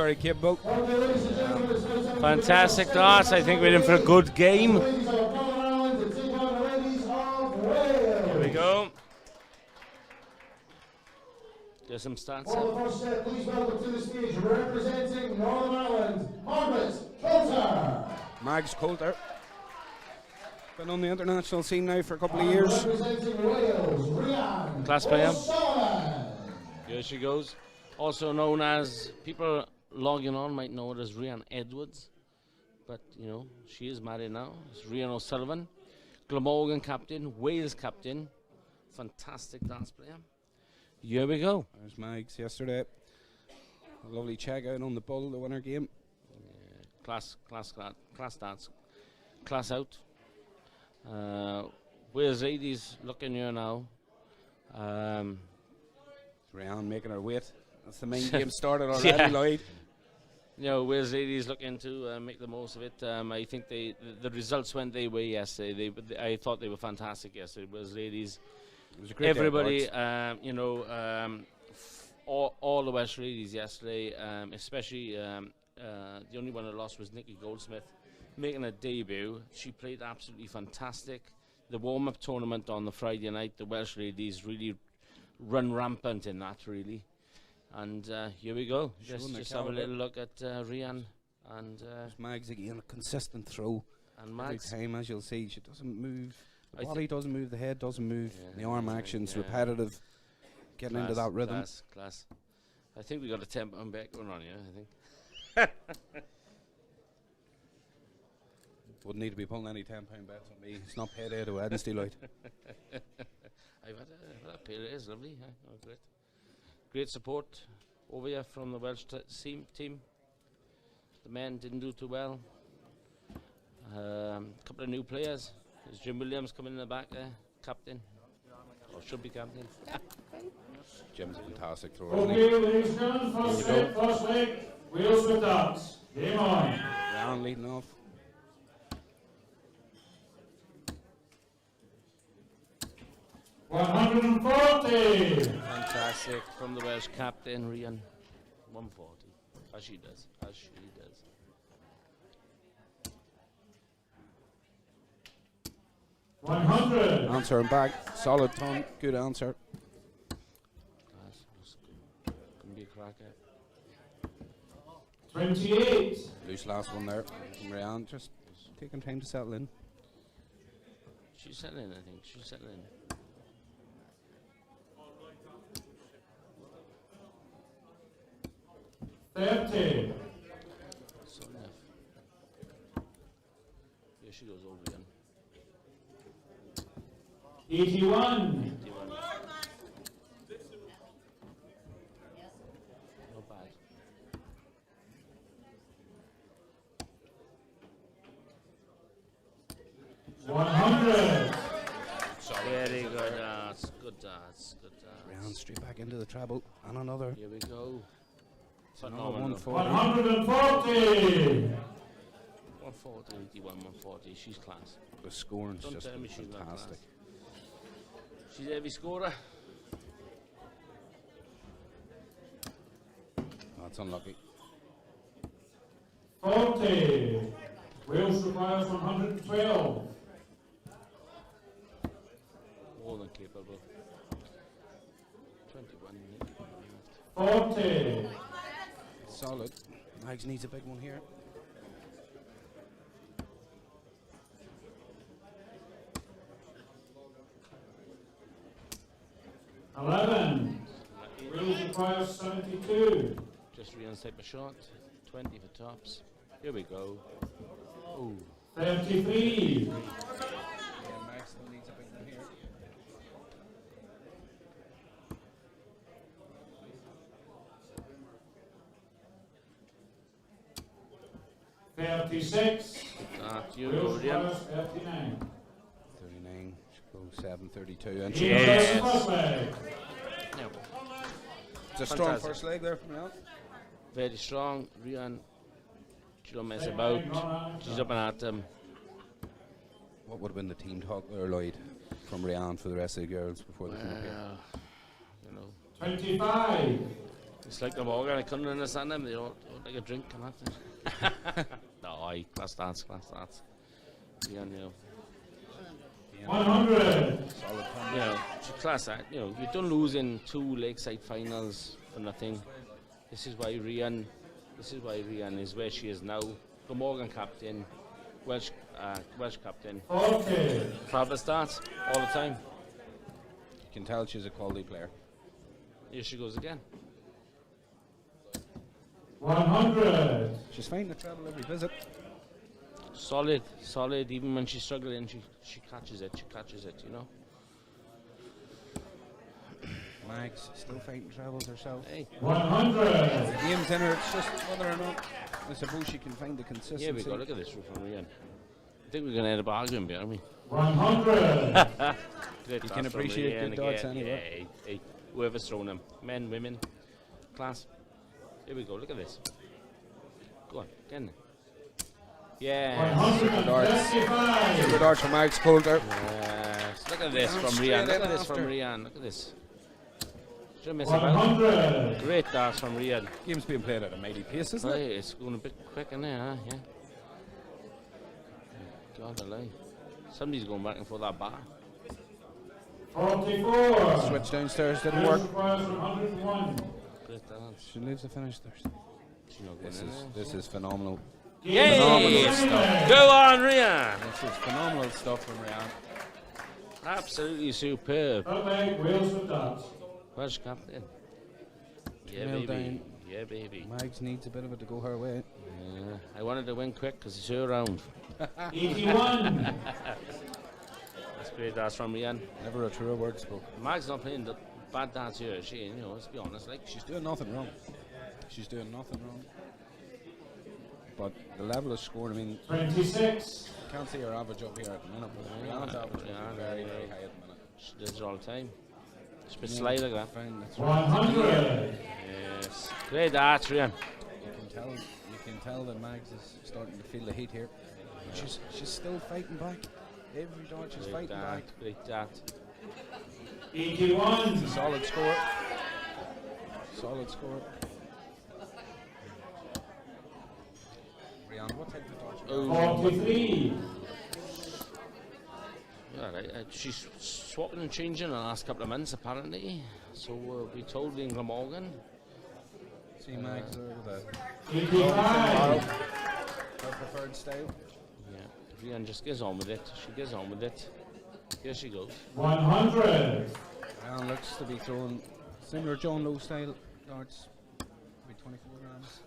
very capable. Fantastic darts. I think we're in for a good game. Here we go. There's some stats. First set, please welcome to the stage, representing Northern Ireland, Margaret Coulter. Mags Coulter. Been on the international scene now for a couple of years. Representing Wales, Rian Class player. O'Sullivan. Here she goes. Also known as, people logging on might know it as Rian Edwards. But, you know, she is married now. It's Rian O'Sullivan. Glamorgan captain, Wales captain. Fantastic dance player. Here we go. There's Mags yesterday. A lovely check out on the bull, the winner game. Class dance. Class out. Wales ladies looking here now. Rian making her weight. That's the main game started already, Lloyd. You know, Wales ladies looking to make the most of it. I think the results went their way yesterday. I thought they were fantastic yesterday. Wales ladies. It was a great Everybody, day you know, all the Welsh ladies yesterday, especially the only one that lost was Nikki Goldsmith, making a debut. She played absolutely fantastic. The warm-up tournament on the Friday night, the Welsh ladies really run rampant in that, really. And here we go. Just have a little look at Rian and Mags again, a consistent throw. And Mags. Every time, as you'll see, she doesn't move. The body doesn't move, the head doesn't move. The arm action's repetitive. Getting into that rhythm. Class. I think we got a 10-pound bet going on here, I think. Wouldn't need to be pulling any 10-pound bets on me. It's not payday to Wednesday, Lloyd. I've had a pair. It is lovely. Huh? Oh, great support over here from the Welsh team. The men didn't do too well. A couple of new players. There's Jim Williams coming in the back there, captain. Or should be captain. Jim's a fantastic thrower. Okay, ladies and gentlemen, first leg, Wales with darts. Game on. Round leading off. $140. Fantastic from the Welsh captain, Rian. 140. As she does. 100. Answer and back. Solid ton. Good answer. Can be a cracker. 28. Loose last one there from Rian. Just taking time to settle in. She's settling, I think. She's settling. $30. So enough. Here she goes over again. 81. Not bad. $100. Very good darts. Good darts. Rian straight back into the treble. And another. Here we go. Phenomenal. 140. 140, 81, 140. She's class. The scoring's Don't just tell me she's not fantastic. class. She's a heavy scorer. That's unlucky. 40. Wales requires 112. More than capable. 21. 40. Solid. Mags needs a big one here. $11. Wales requires 72. Just Rian's type of shot. 20 for tops. Here we go. Ooh. 33. Yeah, Mags still needs a big one here. $36. You Wales go, Rian. requires 39. 39. Should go 7:32. And He she does Yes. the first leg. Yeah. It's a strong Fantastic. first leg there from Rian. Very strong. Rian. She don't mess about. She's up and at them. What would have been the team talk there, Lloyd, from Rian for the rest of the girls before they come up here? You know, 25. it's like the Morgan. I couldn't understand them. They don't like a drink and that. No, class dance. Yeah, you know. 100. Solid combo. You know, it's a class act. You know, you don't lose in 2 Lakeside finals for nothing. This is why Rian is where she is now. Glamorgan captain, Welsh captain. Okay. Proud of starts all the time. You can tell she's a quality player. Here she goes again. 100. She's finding the treble every visit. Solid. Even when she's struggling, she catches it. You know. Mags still fighting trebles herself. Hey. 100. The game's in her. It's just whether or not I suppose she can find the consistency. Yeah, we go. Look at this from Rian. I think we're going to end up arguing, aren't we? 100. Great You darts can from appreciate Rian good darts again. anyway. Yeah, hey, whoever's thrown them, men, women, class. Here we go. Look at this. Go on, get in there. Yeah. 155. Super darts from Mags Coulter. Yes. Look at this Down from straight Rian. Look in at this from after. Rian. Look at this. Shouldn't miss about. 100. Great darts from Rian. Game's being played at a mighty pace, isn't Hey, it? it's going a bit quick in there, huh? Yeah. God alive. Somebody's going back and forth that bar. 44. Switch downstairs didn't work. Requires 101. Great dance. She leaves the finish there. She's not going in there. This is phenomenal. Yay! Phenomenal stuff. Go on, Rian! This is phenomenal stuff from Rian. Absolutely superb. Ballet wheels with darts. Welsh captain. Yeah, Nailed baby. down. Yeah, baby. Mags needs a bit of it to go her way. Yeah. I wanted to win quick because it's her round. 81. That's great dance from Rian. Never a truer word spoken. Mag's not playing the bad dance here, is she? You know, let's be honest. Like, She's doing nothing wrong. She's doing nothing wrong. But the level of scoring, I mean, 26. can't see her average up here at the minute, but Rihan's average is very, very high at the minute. she does it all the time. She's a bit sly like that. Fine, that's right. 100. Yes. Great darts, Rian. You can tell that Mags is starting to feel the heat here. She's still fighting back. Every dart she's Great fighting dart. back. Great dart. 81. Solid score. Solid score. Rihanna, what type of darts? Oh. 43. All right. She's swapping and changing in the last couple of months, apparently. So we told in Glamorgan. See Mags there with a 85. her preferred style. Yeah. Rian just gets on with it. She gets on with it. Here she goes. 100. Rihanna looks to be throwing similar John Lowe style darts. Maybe 24 grams.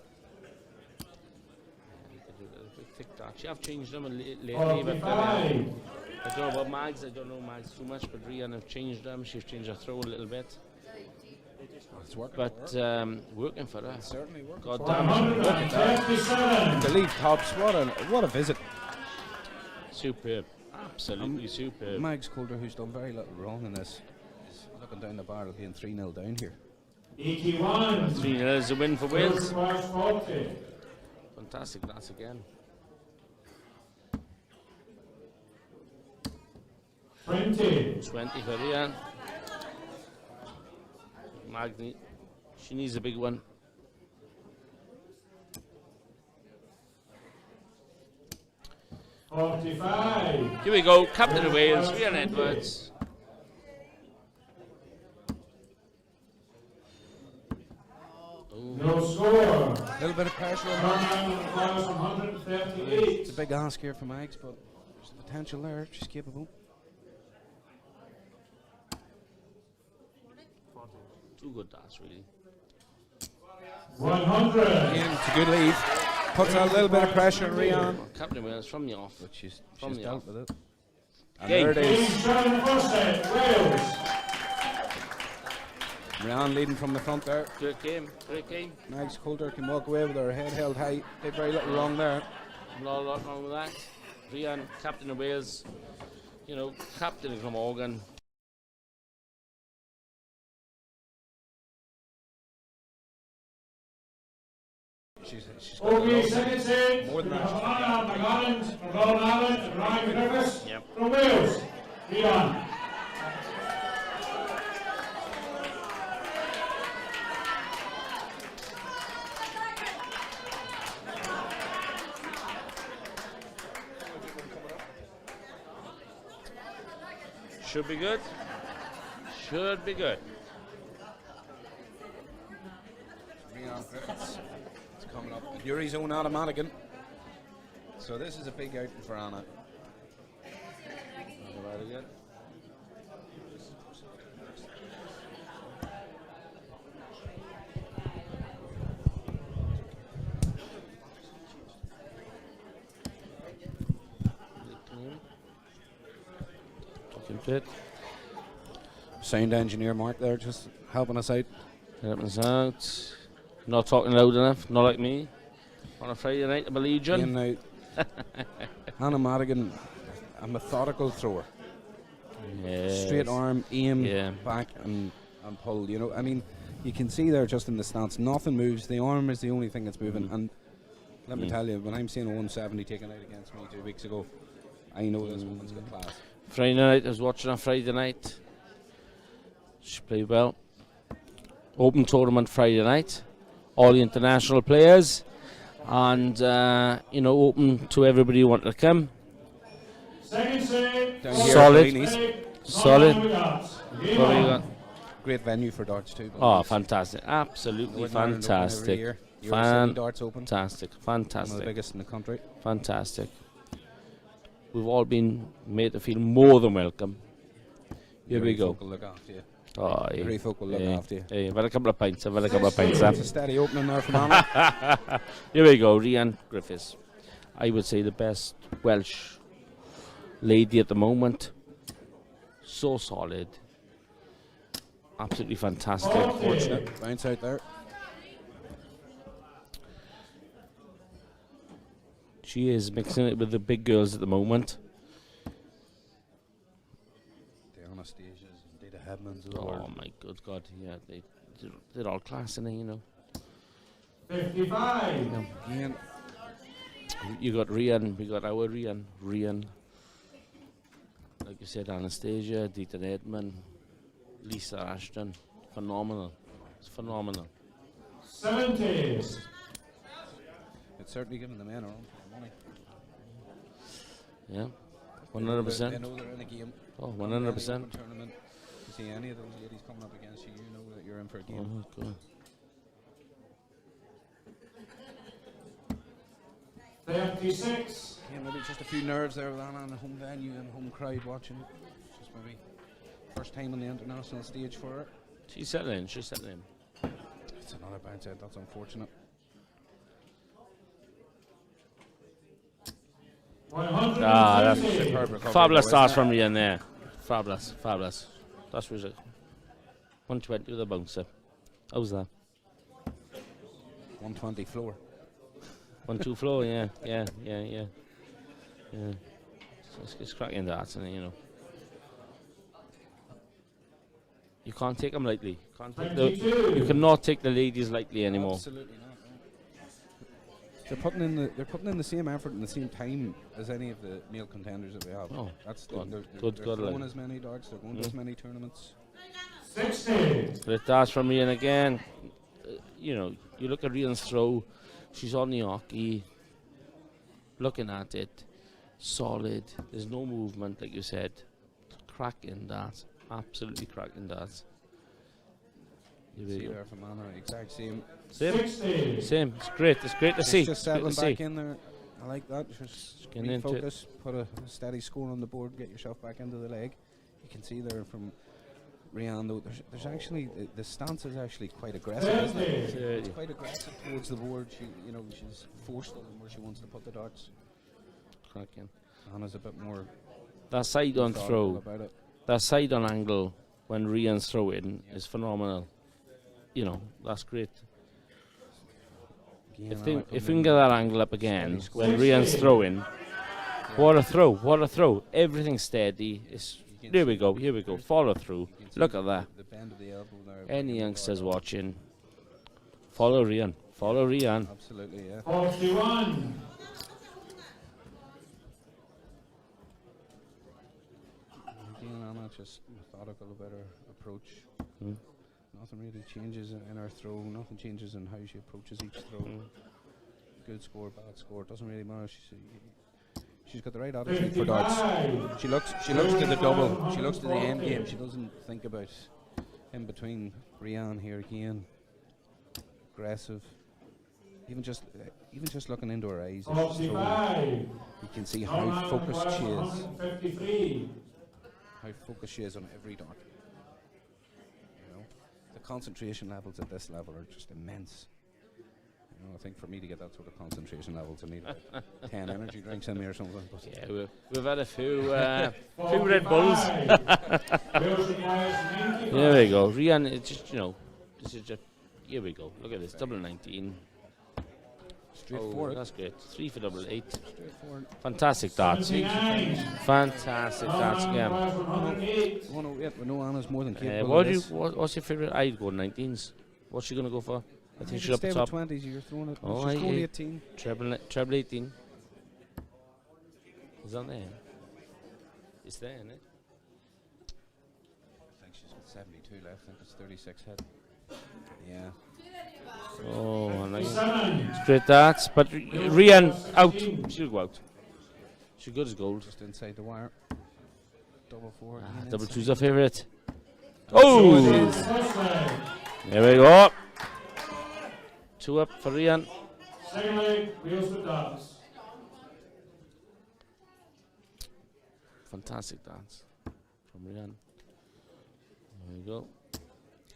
Thick darts. She have changed them lately, but 45. I don't know about Mags. I don't know Mags too much, but Rian have changed them. She's changed her throw a little bit. It's working But for her. working for her. Certainly working. God damn it. 157. The lead tops, what a visit. Superb. Absolutely superb. Mags Coulter, who's done very little wrong in this, is looking down the barrel, being 3-0 down here. 81. 3-0 is a win for Wales. Requires 40. Fantastic. That's again. 20. 20 for Rian. Magni. She needs a big one. $45. Here we go. Captain of Wales, Rian Edwards. No score. A little bit of pressure on her. Turnaround requires 138. It's a big ask here for Mags, but there's the potential there. She's capable. Two good darts, really. 100. Again, it's a good lead. Puts a little bit of pressure on Rian, Captain of Wales from the off. but she's From the dealt off. with it. And Game. there it Game is. started in the first set. Wales. Rian leading from the front there. Great game. Great game. Mags Coulter can walk away with her head held high. Did very little wrong there. Not a lot wrong with that. Rian, Captain of Wales. You know, Captain of Glamorgan. She's got the Okay, low- second set. More than that. From Ireland, from Northern Ireland, and Ryan Griffiths. Yep. From Wales. Leon. Should be good. Should be good. Rhian Griffiths. It's coming up. Yuri's own Anna Madigan. So this is a big outing for Anna. Very good. Fit. Sound engineer Mark there just helping us out. Helping us out. Not talking loud enough, not like me. On a Friday night of a Legion. Now, Hannah Madigan, a methodical thrower. Yes. Straight arm, aim, back and pull. You know, I mean, you can see there just in the stance, nothing moves. The arm is the only thing that's moving. And let me tell you, when I'm seeing a 170 taken out against me 2 weeks ago, I know this woman's got class. Friday night, I was watching on Friday night. She played well. Open tournament Friday night. All the international players. And, open to everybody who wanted to come. Solid. Solid. What have you got? Great venue for darts too. Oh, fantastic. Absolutely fantastic. Darts open. Fantastic. Fantastic. One of the biggest in the country. Fantastic. We've all been made to feel more than welcome. Here we go. Folk will look after you. Oh, yeah. Very folk will look after you. Hey, I've had a couple of pints. It's a steady opening there from Anna. Here we go. Rhian Griffiths. I would say the best Welsh lady at the moment. So solid. Absolutely fantastic. Fortunate. Bounce out there. She is mixing it with the big girls at the moment. The Anastasias and Data Headmans of the Oh world. my good God, yeah, they're all class in it, you know. 55. Again, You got Rhian, we got our Rhian. Like you said, Anastasia, Dieter Edmund, Lisa Ashton. Phenomenal. It's phenomenal. 70. it's certainly giving the men a run for their money. Yeah, They 100%. know they're in a game. Oh, Any open 100%. tournament. You see any of those ladies coming up against you, you know that you're in for a game. Oh, God. 36. Yeah, maybe just a few nerves there with Anna on the home venue and home crowd watching. Just maybe first time on the international stage for her. She's settling in. It's another bounce out, that's unfortunate. 150. That's Superb recovery fabulous though, start isn't from Rhian there. Fabulous. That's was it. 120 with a bouncer. How's that? 120 floor. 1-2 floor, yeah. It's cracking darts, isn't it, you know. You can't take them lightly. You cannot take the ladies lightly anymore. Absolutely not. No. They're putting in the same effort and the same time as any of the male contenders that we have. Oh, That's good. they're Good, throwing like. as many darts. They're going to as many tournaments. 60. Great darts from Rhian again. You look at Rhian's throw. She's on the hockey. Looking at it. Solid. There's no movement, like you said. Cracking darts. Absolutely cracking darts. Here we See go. there from Anna, exact same. Same. It's great to see. Just It's great to settling see. back in there. I like that. Just Getting into it. refocus, put a steady score on the board, get yourself back into the leg. You can see there from Rhian, though, there's actually, the stance is actually quite aggressive, isn't it? It's quite aggressive towards the board. She's forceful in where she wants to put the darts. Cracking. Anna's a bit more That side on methodical throw, about it. that side on angle when Rhian's throwing is phenomenal. That's great. Again, If Anna we coming can in get that angle up again steady when score. Rhian's throwing, what a throw. Everything's steady. Here we go. Follow through. you can see Look at that. The bend of the elbow there. Any youngsters watching, follow Rhian. Absolutely, yeah. 41. Again, Anna just methodical about her approach. Mm. Nothing really changes in her throw. Nothing changes in how she approaches each throw. Good score, bad score, doesn't really matter. She's got the right attitude for darts. She looks to the double. She looks to the end game. She doesn't think about in between. Rian here again, aggressive. Even just looking into her eyes, as she's throwing, you can see how focused she is. How focused she is on every dart. You know, the concentration levels at this level are just immense. You know, I think for me to get that sort of concentration levels, I need 10 energy drinks in me or something. But yeah, we've had a few Red Bulls. There we go. Rian, it's just, this is just, here we go. Look at this, double 19. Straightforward. That's great. 3 for double 8. Straightforward. Fantastic darts. Fantastic darts again. 108 with no Anna's more than capable. What's your favourite? I'd go 19s. What's she going to go for? I think she's up the top. 20s, you're throwing it. Oh, she's going 18. Treble 18. Is that there? It's there, isn't it? I think she's got 72 left. I think it's 36 head. Yeah. Oh, nice. Straight darts, but Rian out. She'll go out. She's good as gold. Just inside the wire. Double 4. Double 2's our favourite. Oh! There we go. 2 up for Rian. Second leg, wheels with darts. Fantastic dance from Rian. There we go.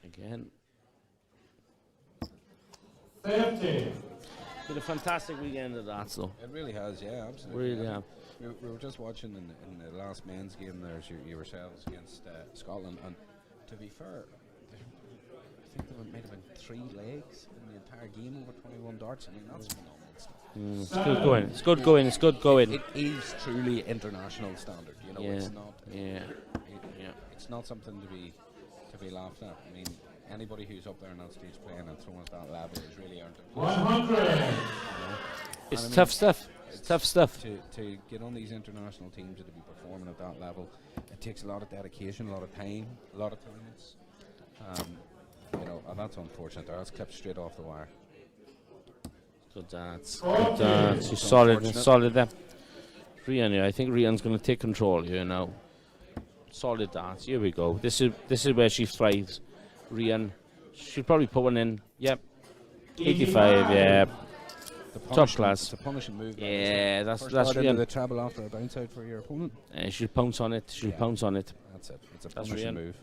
Again. 30. Been a fantastic weekend of darts, though. It really has, yeah, absolutely. Really have. We were just watching in the last men's game there, yourselves against Scotland, and to be fair, I think there might have been 3 legs in the entire game over 21 darts. I mean, that's phenomenal stuff. It's good going. It's good going. It's good going. It is truly international standard. You know, Yeah. it's not. Yeah. It's not something to be laughed at. I mean, anybody who's up there on that stage playing and throwing at that level has really earned it. 100. It's tough stuff. It's tough stuff. To get on these international teams and to be performing at that level, it takes a lot of dedication, a lot of time, a lot of talents. And that's unfortunate. That's clipped straight off the wire. Good dance. Good dance. She's solid there. Rian, I think Rian's going to take control here now. Solid dance. Here we go. This is where she thrives. Rian, she'll probably put one in. Yep. 85. Yeah. Top class. It's a punishing move. Yeah, that's Rian. The treble after a bounce out for your opponent. She'll pounce on it. She'll pounce on it. That's it. It's a punishing move.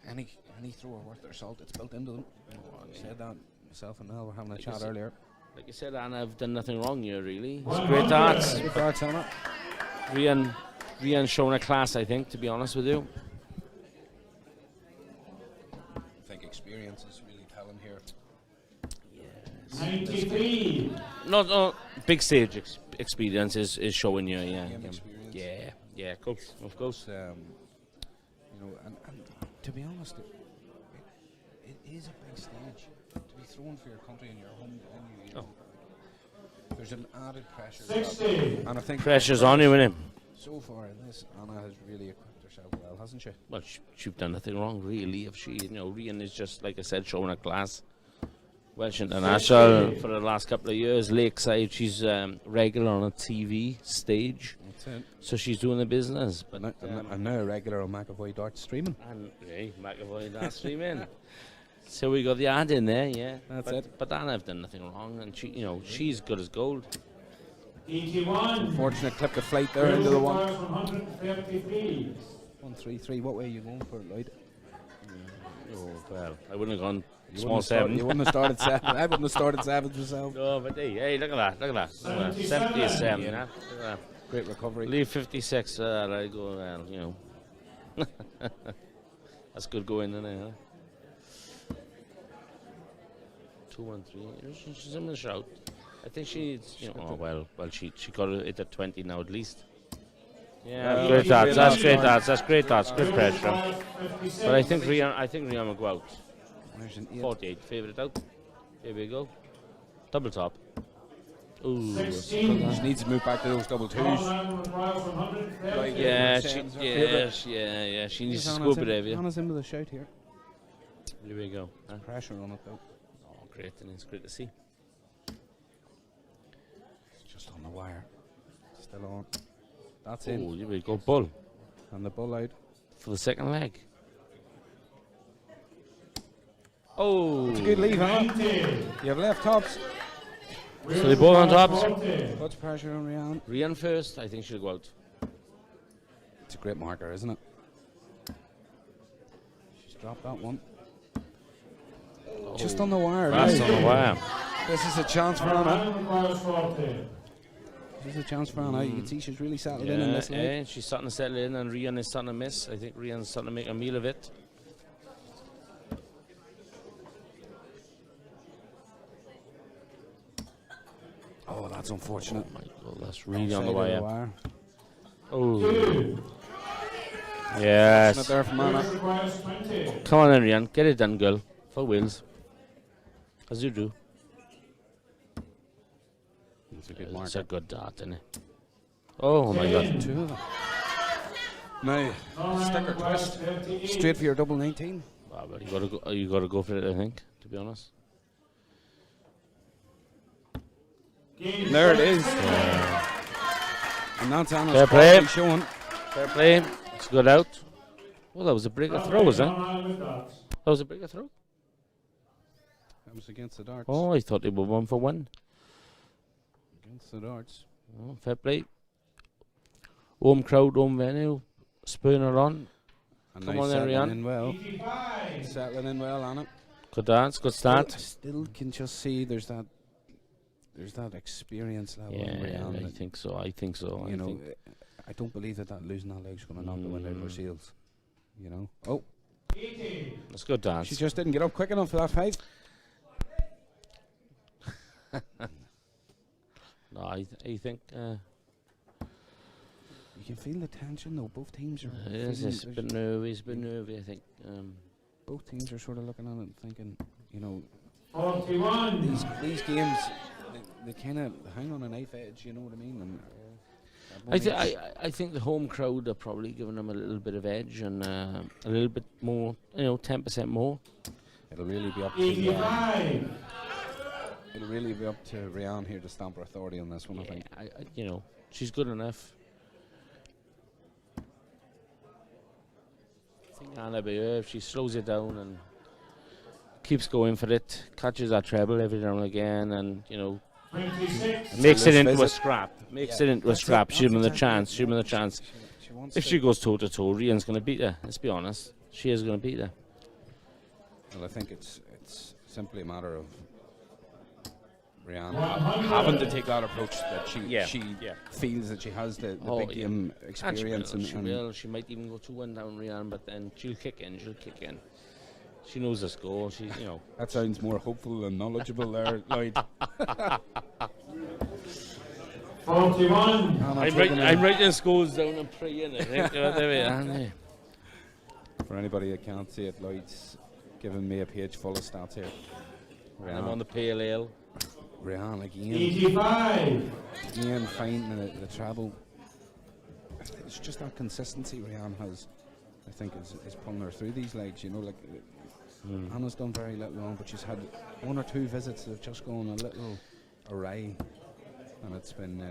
Any thrower worth their salt, it's built into them. I said that myself and Al were having a chat earlier. Like you said, Anna, I've done nothing wrong here, really. It's great darts. Great darts, Anna. Rian's showing a class, I think, to be honest with you. I think experience is really telling here. Yes. 93. No, big stage experience is showing you, yeah. Game experience. Yeah, of course. And to be honest, it is a big stage to be thrown for your country in your home venue. You know. There's an added pressure. 60. And I think Pressure's on you, isn't it? So far in this, Anna has really equipped herself well, hasn't she? Well, she's done nothing wrong, really. If she, Rian is just, like I said, showing a class. Welsh International for the last couple of years. Lakeside, she's regular on a TV stage. That's it. So she's doing the business. But I'm now a regular on McAvoy Darts streaming. And McAvoy Darts streaming. So we got the ad in there, yeah. That's it. But Anna have done nothing wrong, and she's good as gold. 81. Unfortunate clip of flight there into the one. 133. 133. What way are you going for it, Lloyd? Oh well, I wouldn't have gone You small wouldn't have 7. You wouldn't have started 7. I wouldn't have started 7 myself. No, but hey, look at that. 77. Yeah. Look at that. Great recovery. Leave 56. I go well, That's good going in there. Huh? 2-1-3. She's in the shout. I think she's, well, she got it at 20 now at least. Yeah, great darts. That's great darts. That's great darts. Good pressure. But I think Rian will go out. 48. Favourite out. Here we go. Double top. Ooh. 16. She needs to move back to those double 2s. Yeah. She needs to scoop it over. Anna's in with a shout here. Here we go. Pressure on it though. Oh, great. And it's great to see. It's just on the wire. Still on. That's Oh, in. here we go, bull And the bull out. for the second leg. Oh, It's a good leave, huh? You have left tops. so they both on tops. Puts pressure on Rian. Rian first, I think she'll go out. It's a great marker, isn't it? She's dropped that one. Just on the wire. Fast now. on the wire. This is a chance for Anna. This is a chance for Anna. You can see she's really settled in this leg. Yeah, she's starting to settle in, and Rian is starting to miss. I think Rian's starting to make a meal of it. Oh, that's unfortunate. Oh my God, that's really on Side the of wire. Oh. Yes. Not there from Anna. Come on then, Rian. Get it done, girl. For wheels. As you do. It's a good It's marker. a good dart, isn't it? Oh my God. Two of them. Now, stick or twist. Straight for your double 19. Ah, but you gotta go for it, I think, to be honest. There it is. And that's Anna's Fair play. quality showing. Fair play. It's good out. Well, that was a breaker throw, was that? That was a breaker throw? That was against the darts. Oh, I thought they were 1 for 1. Against the darts. Oh, fair play. Home crowd, home venue. Spooner on. And Come now on then, settling Rian. in well. Settling in well, Anna. Good dance, good start. Still can just see there's that experience level in Yeah, Rian. I that, think so. I think so. you know, I don't believe that losing that leg's going to knock the wind out of her sails. You know. Oh, That's good dance. she just didn't get up quick enough for that 5. No, I think You can feel the tension though. Both teams are. it is. feeling- It's a bit nervy. It's a bit nervy, I think. Both teams are sort of looking at it and thinking, you know, 41. these games, they kind of hang on a knife edge. You know what I mean? And, I think the home crowd are probably giving them a little bit of edge and a little bit more, 10% more. it'll really be up to. 85. It'll really be up to Rian here to stamp her authority on this one. I think. She's good enough. I think Anna be her if she slows it down and keeps going for it, catches that treble every now and again, and 26. makes it loose into a visit. scrap. Yeah, It into a that's scrap. it, She'll give that's them the chance. exactly She'll give them it. the chance. She wants If to- she goes toe to toe, Rian's going to beat her. Let's be honest. She is going to beat her. Well, I think it's simply a matter of Rian having to take that approach that she feels that she has the big game experience And she and will. She might even go 2-1 down Rian, but then she'll kick in. She knows the score. that sounds more hopeful and knowledgeable there, Lloyd. 41. I'm writing scores down and praying. I think. There we are. For anybody that can't see it, Lloyd's giving me a page full of stats here. I'm on the pale ale. Rian again 85. finding the treble. It's just that consistency Rian has, I think, is pulling her through these legs. Anna's done very little wrong, but she's had 1 or 2 visits that have just gone a little awry, and it's been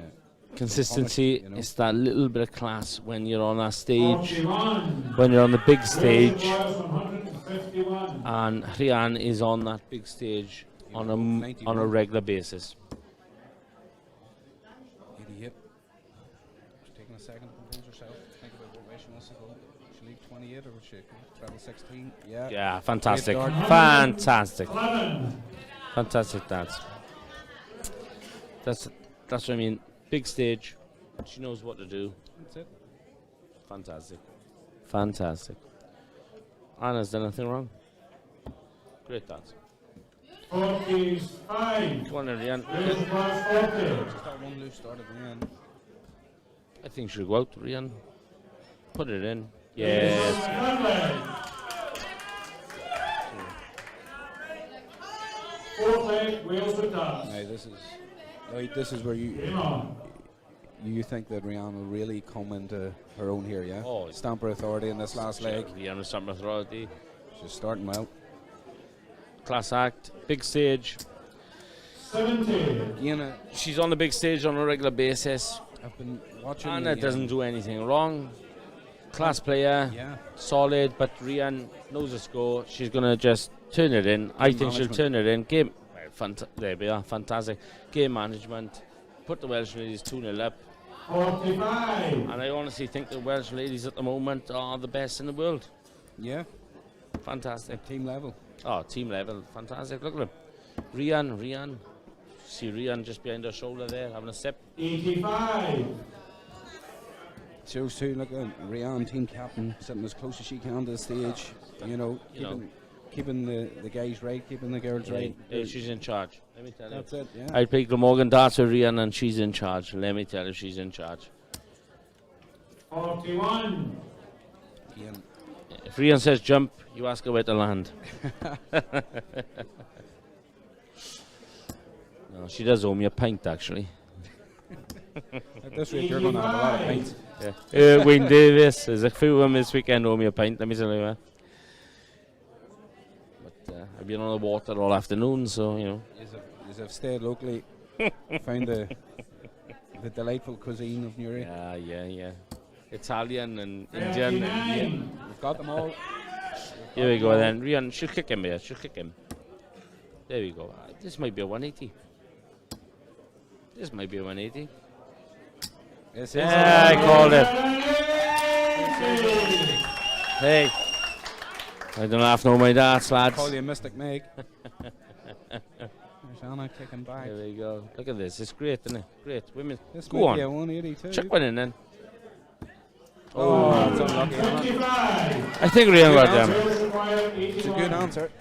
Consistency punished, is that little bit of class when you're on that stage, 41. when you're on the big stage, 151. and Rian is on that big stage on a 91. regular basis. 88. She's taking a second to compose herself. Think about what way she wants to go. She'll leave 28 or would she travel 16? Yeah. Yeah, fantastic, Great dart. fantastic, 11. fantastic dance. That's what I mean. Big stage, she knows what to do. That's it. Fantastic. Anna's done nothing wrong. Great dance. 45. Come on, Rian. Raise class 40. Just that one loose start at the end. I think she'll go out, Rian. Put it in. Yes. Gunleg. Fourth leg, wheels with dots. Now this is where Game on. you think that Rian will really come into her own here, yeah? Oh, Stamp her authority in this last leg. Rian with some authority. She's starting well. Class act. Big stage. 70. Again, She's on the big stage on a regular basis. I've been watching. Anna doesn't do anything wrong. Class player, Yeah. solid, but Rian knows the score. She's going to just turn it in. I think she'll management. turn it in. Game, there we are, fantastic. Game management, put the Welsh ladies 2-0 up. 45. And I honestly think the Welsh ladies at the moment are the best in the world. Yeah. Fantastic. At team level. Oh, team level, fantastic. Look at them. Rian. See Rian just behind her shoulder there, having a sip. 85. Shows too, look at Rian, team captain, sitting as close as she can to the stage. Keeping the guys right, keeping the girls right. She's in charge. Let me tell you. That's it, yeah. I play Glamorgan darts with Rian and she's in charge. Let me tell you, she's in charge. 41. Ian. If Rian says jump, you ask her where to land. No, she does owe me a pint, actually. At this rate, you're going to have a lot of pints. Yeah. Wayne Davis, there's a few of them this weekend owe me a pint, let me tell you that. But I've been on the water all afternoon, so, you know. As I've stayed locally, found the delightful cuisine of Newry. Yeah. Italian and Indian. And We've got them all. here we go then. Rian, she'll kick him here, she'll kick him. There we go. This might be a 180. This might be a 180. Yes, Yeah, I called it. Hey, I don't have to know my darts, lads. Call you Mystic Meg. There's Anna kicking back. There we go. Look at this. It's great, isn't it? Great. Women. This Go might on. be a 182. Chuck one in then. Oh, that's unlucky, Anna. 55. I think Rian got them. Girls require It's a 81. good answer.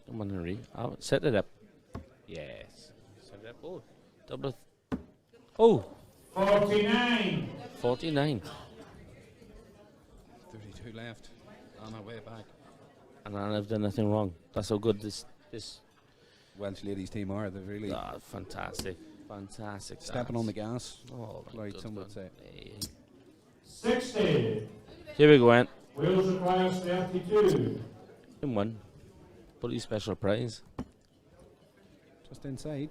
Come on, Henry. Oh, set it up. Yes. Set it up. Oh, double. Oh, 49. 49. 32 left. Anna way back. And I've done nothing wrong. That's how good this. Welsh ladies team are. They're really Fantastic. Fantastic. stepping on the gas. Oh, my Like good some would God. say. Hey. 60. Here we go, Ant. Wales requires 32. In one. Bully special prize. Just inside.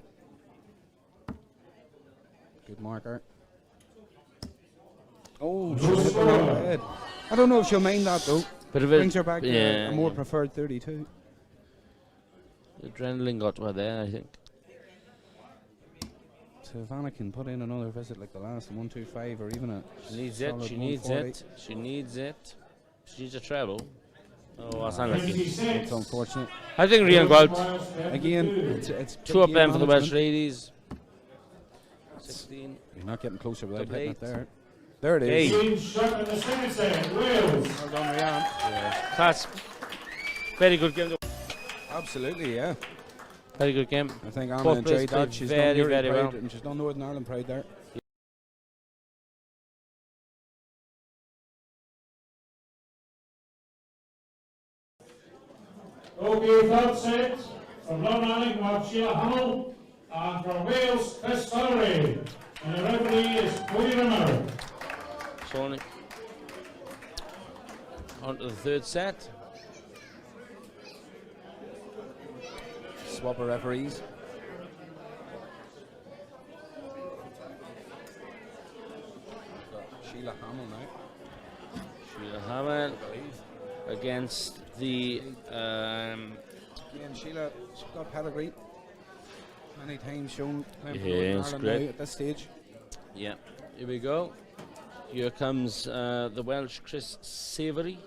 Good marker. Oh, she'll hit the round head. I don't know if she'll mind that though. Bit of Brings her back to yeah, a more preferred 32. The adrenaline got to her there, I think. So if Anna can put in another visit like the last 125 or even a She needs it. solid She needs 140. it. She needs it. She needs a treble. Oh, that's unlucky. 56. It's unfortunate. I think Rian go out. Requires 32. Again, it's Two up game them for the Welsh management. ladies. 16. You're not getting closer without Double hitting it eight. there. There it is. Hey. Team shot in the second set. Wales. Well done, Rian. That's very good game. Absolutely, yeah. Very good game. I think Anna Both enjoyed players that. played She's very, done Newry very proud well. and she's done Northern Ireland proud there. Okay, third set. From Northern Ireland, we have Sheila Hummel. And from Wales, Chris Fillery. And the referee is Cody Rimmer. Sony. On to the third set. Swap of referees. Got Sheila Hamill now. Sheila Hammond against the Again, Sheila, she's got pedigree. Many times shown playing for Yeah, Northern it's Ireland great. now at this stage. yeah. Here we go. Here comes the Welsh Chris Savoury.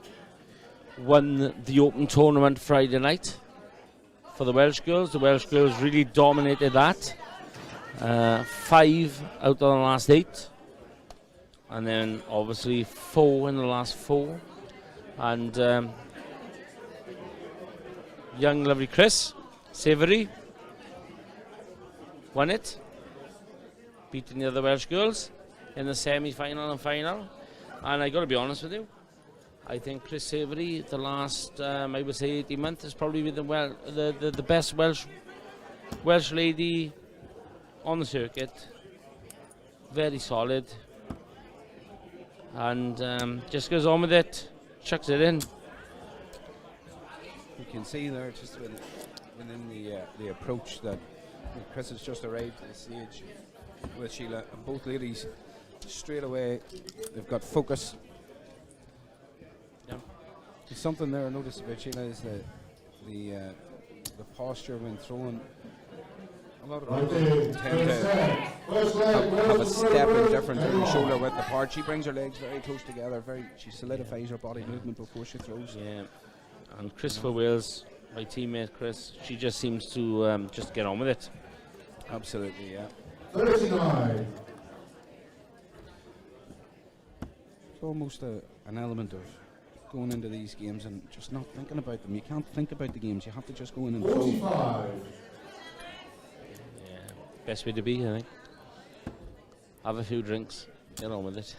Won the Open tournament Friday night for the Welsh girls. The Welsh girls really dominated that. 5 out of the last 8. And then obviously 4 in the last 4. And young lovely Chris Savoury won it, beating the other Welsh girls in the semi-final and final. And I got to be honest with you, I think Chris Savoury, the last I would say 18 months, has probably been the best Welsh lady on the circuit. Very solid, and just goes on with it, chucks it in. You can see there just with within the approach that Chris has just arrived to the stage with Sheila, and both ladies straight away they've got focus. Yeah. There's something there I noticed about Sheila is the posture when throwing. A lot of people tend to have a step in different every shoulder width apart. She brings her legs very close together. She solidifies her body movement before she throws. Yeah, and Chris for Wales, my teammate Chris, she just seems to just get on with it. Absolutely, yeah. 39. It's almost an element of going into these games and just not thinking about them. You can't think about the games. You have to just go in and throw. 45. Yeah, best way to be, I think. Have a few drinks, get on with it.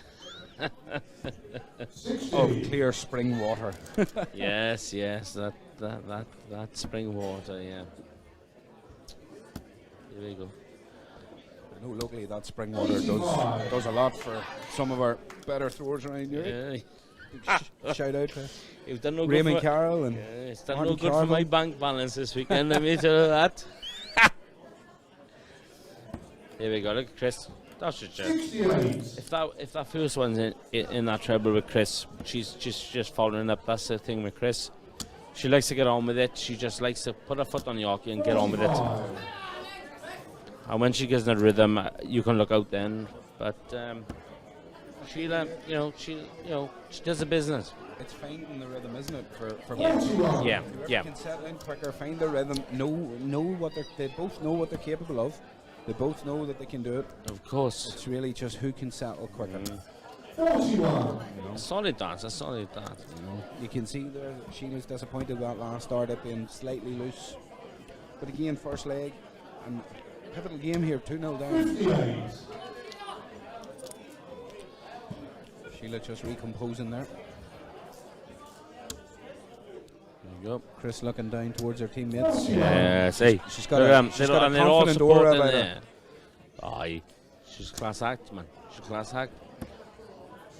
60. Of clear spring water. yes, that spring water, yeah. There we go. I know locally that spring water does a lot for some of our better throwers around here. Yeah. Shout out to You've done no Raymond good for Carroll and it's done Martin no good for Carvin. my bank balance this weekend, let me tell you that. Here we go, look at Chris. That's your joke. 68. If that first one's in that treble with Chris, she's just following up. That's the thing with Chris. She likes to get on with it. She just likes to put her foot on the hockey and get on with it. 45. And when she gets in a rhythm, you can look out then. But Sheila, she does the business. it's finding the rhythm, isn't it? For Yeah. both. Yeah, Whoever yeah. can settle in quicker, find the rhythm, know what they both know what they're capable of. They both know that they can do it. Of course. It's really just who can settle quicker. 41. A solid dance, a solid dance. You can see there that Sheila's disappointed with that last start at being slightly loose. But again, first leg and pivotal game here, 2-0 down. 58. Sheila just recomposing there. There you go. Chris looking down towards her teammates. Yes, hey. She's got Look a, at 'em. she's got a They're all confident aura supporting about her. there. Aye. She's class act, man. She's class act.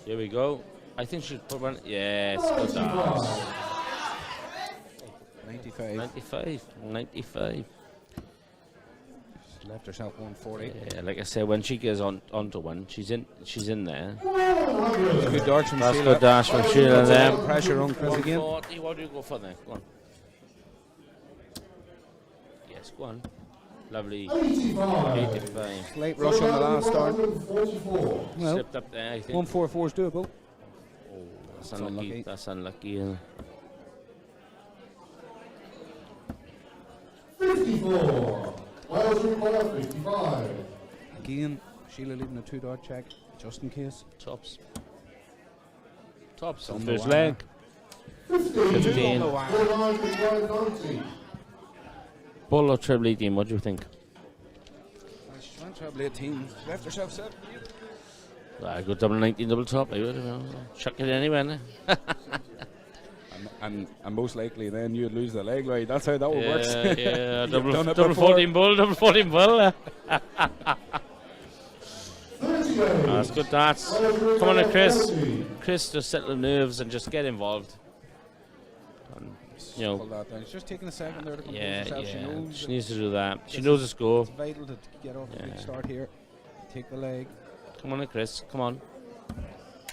Here we go. I think she'll put one. Yes, good dance. 95. 95. She left herself 140. Yeah, like I said, when she gets onto one, she's in there. Good darts from That's Sheila. good dash from Sheila there. Pressure on Chris again. 140. What do you go for there? Go on. Yes, go on. Lovely. 85. 85. Slight rush on the last start. 144. Well, Slipped up there, I think. 144 is doable. Oh, that's That's unlucky. unlucky. That's unlucky. 54. Wales require 55. Again, Sheila leaving a 2-dart check just in case. Tops. Tops On on the first wire. leg. 15. The line required 90. Bull or treble 18, what do you think? She went treble 18. She left herself 7. I go double 19, double top. I would, chuck it anywhere. And most likely then you'd lose the leg, right? That's how that one works. Yeah, You've done double it 14 bull, double 14 bull. 38. That's good darts. Come on, Chris. Chris, just settle the nerves and just get involved. And, Hold that down. It's just taking a second there to compose herself. She yeah. knows She that needs to do that. She this knows is- the score. it's vital to get off a good start here. Take the leg. Come on, Chris. Come on.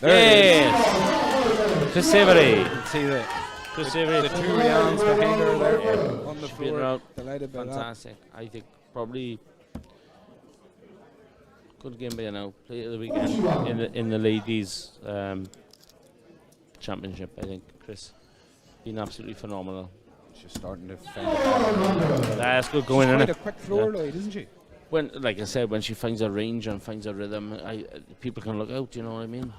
There it is. Yes! Chris Avery. You can see the Chris the Avery. 2 Rians behind her there Yeah. on the She's been floor. out. Delighted by that. Fantastic. I think probably good game by now. Play of the weekend in the ladies championship. I think Chris been absolutely phenomenal. She's starting to find it. That's good going in Quite a it. quick thrower, Lloyd, isn't she? When, like I said, when she finds her range and finds her rhythm, people can look out. You know what I mean?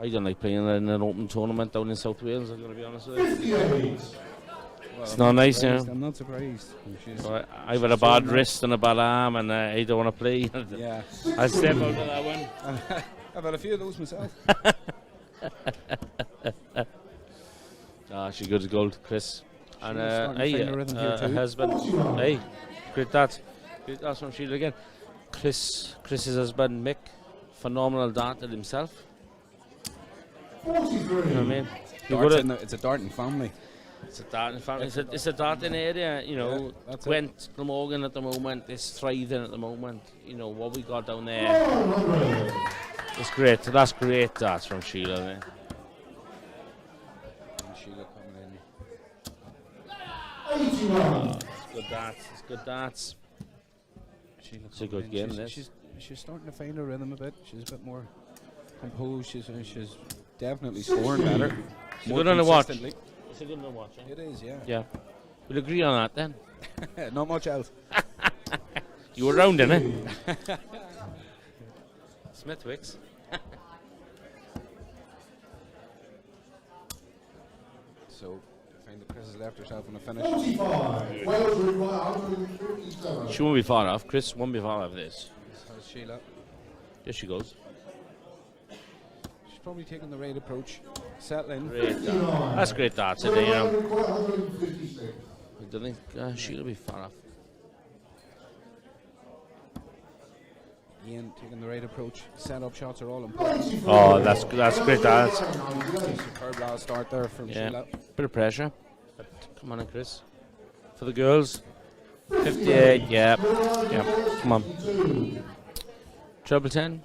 I don't like playing in an open tournament down in South Wales. I'm going to be honest with you. 58. Well, It's I'm not nice, surprised. you know. I'm not surprised. She's, So I've had a bad wrist and a bad arm, and I don't want to play. yeah. I step out of that one. I've had a few of those myself. She's good as gold, Chris. And She's starting to find her rhythm here her too. husband, hey, great dart. Great dart from Sheila again. Chris's husband, Mick, phenomenal darter himself. 43. You know what I mean? Darts in it's a darting family. It's a dart. In fact, it's a darting area. You know, that's Gwent, Glamorgan at the moment. It's thriving at the moment. You know what we got down there. It's great. That's great darts from Sheila there. And Sheila coming in. It's good darts. It's good darts. Sheila It's a coming good in. game, this. She's starting to find her rhythm a bit. She's a bit more composed. She's definitely scoring better. It's more good on the watch. consistently. It's a good on the watch. It is, yeah. Yeah. We'll agree on that then. Not much else. You were round, innit? Smithwicks. So, I find that Chris has left herself on a finish. 45. Wales require 157. She won't be far off. Chris won't be far off this. So is Sheila. There she goes. She's probably taking the right approach. Settling. Great dart. That's great darts today, you know. Require 156. I don't think she'll be far off. Ian taking the right approach. Set up shots are all important. Oh, that's great darts. Superb last start there from Sheila. Bit of pressure. But come on in, Chris. For the girls. 58, yeah. Come on. Treble 10.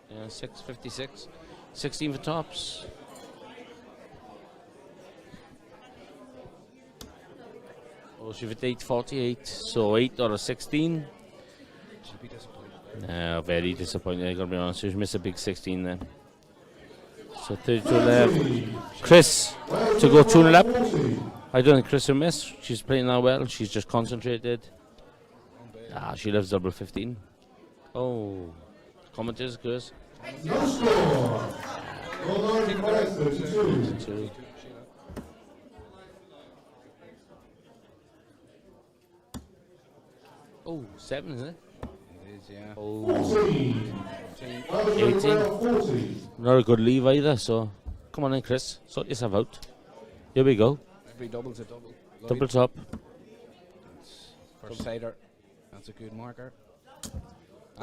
Yeah, 656. 16 for tops. Oh, she hit 848. So 8 out of 16. She'll be disappointed. No, very disappointed. I gotta be honest. She missed a big 16 there. So 32 left. Chris to go 2 left. I don't think Chris will miss. She's playing now well. She's just concentrated. She loves double 15. Oh, commentators, Chris. No score. Well, 32. 2. Oh, 7, isn't it? It is, yeah. Oh, 14. 18. Not a good leave either. So, come on in, Chris. Sort yourself out. Here we go. Every double's a double. Double top. For Cider. That's a good marker.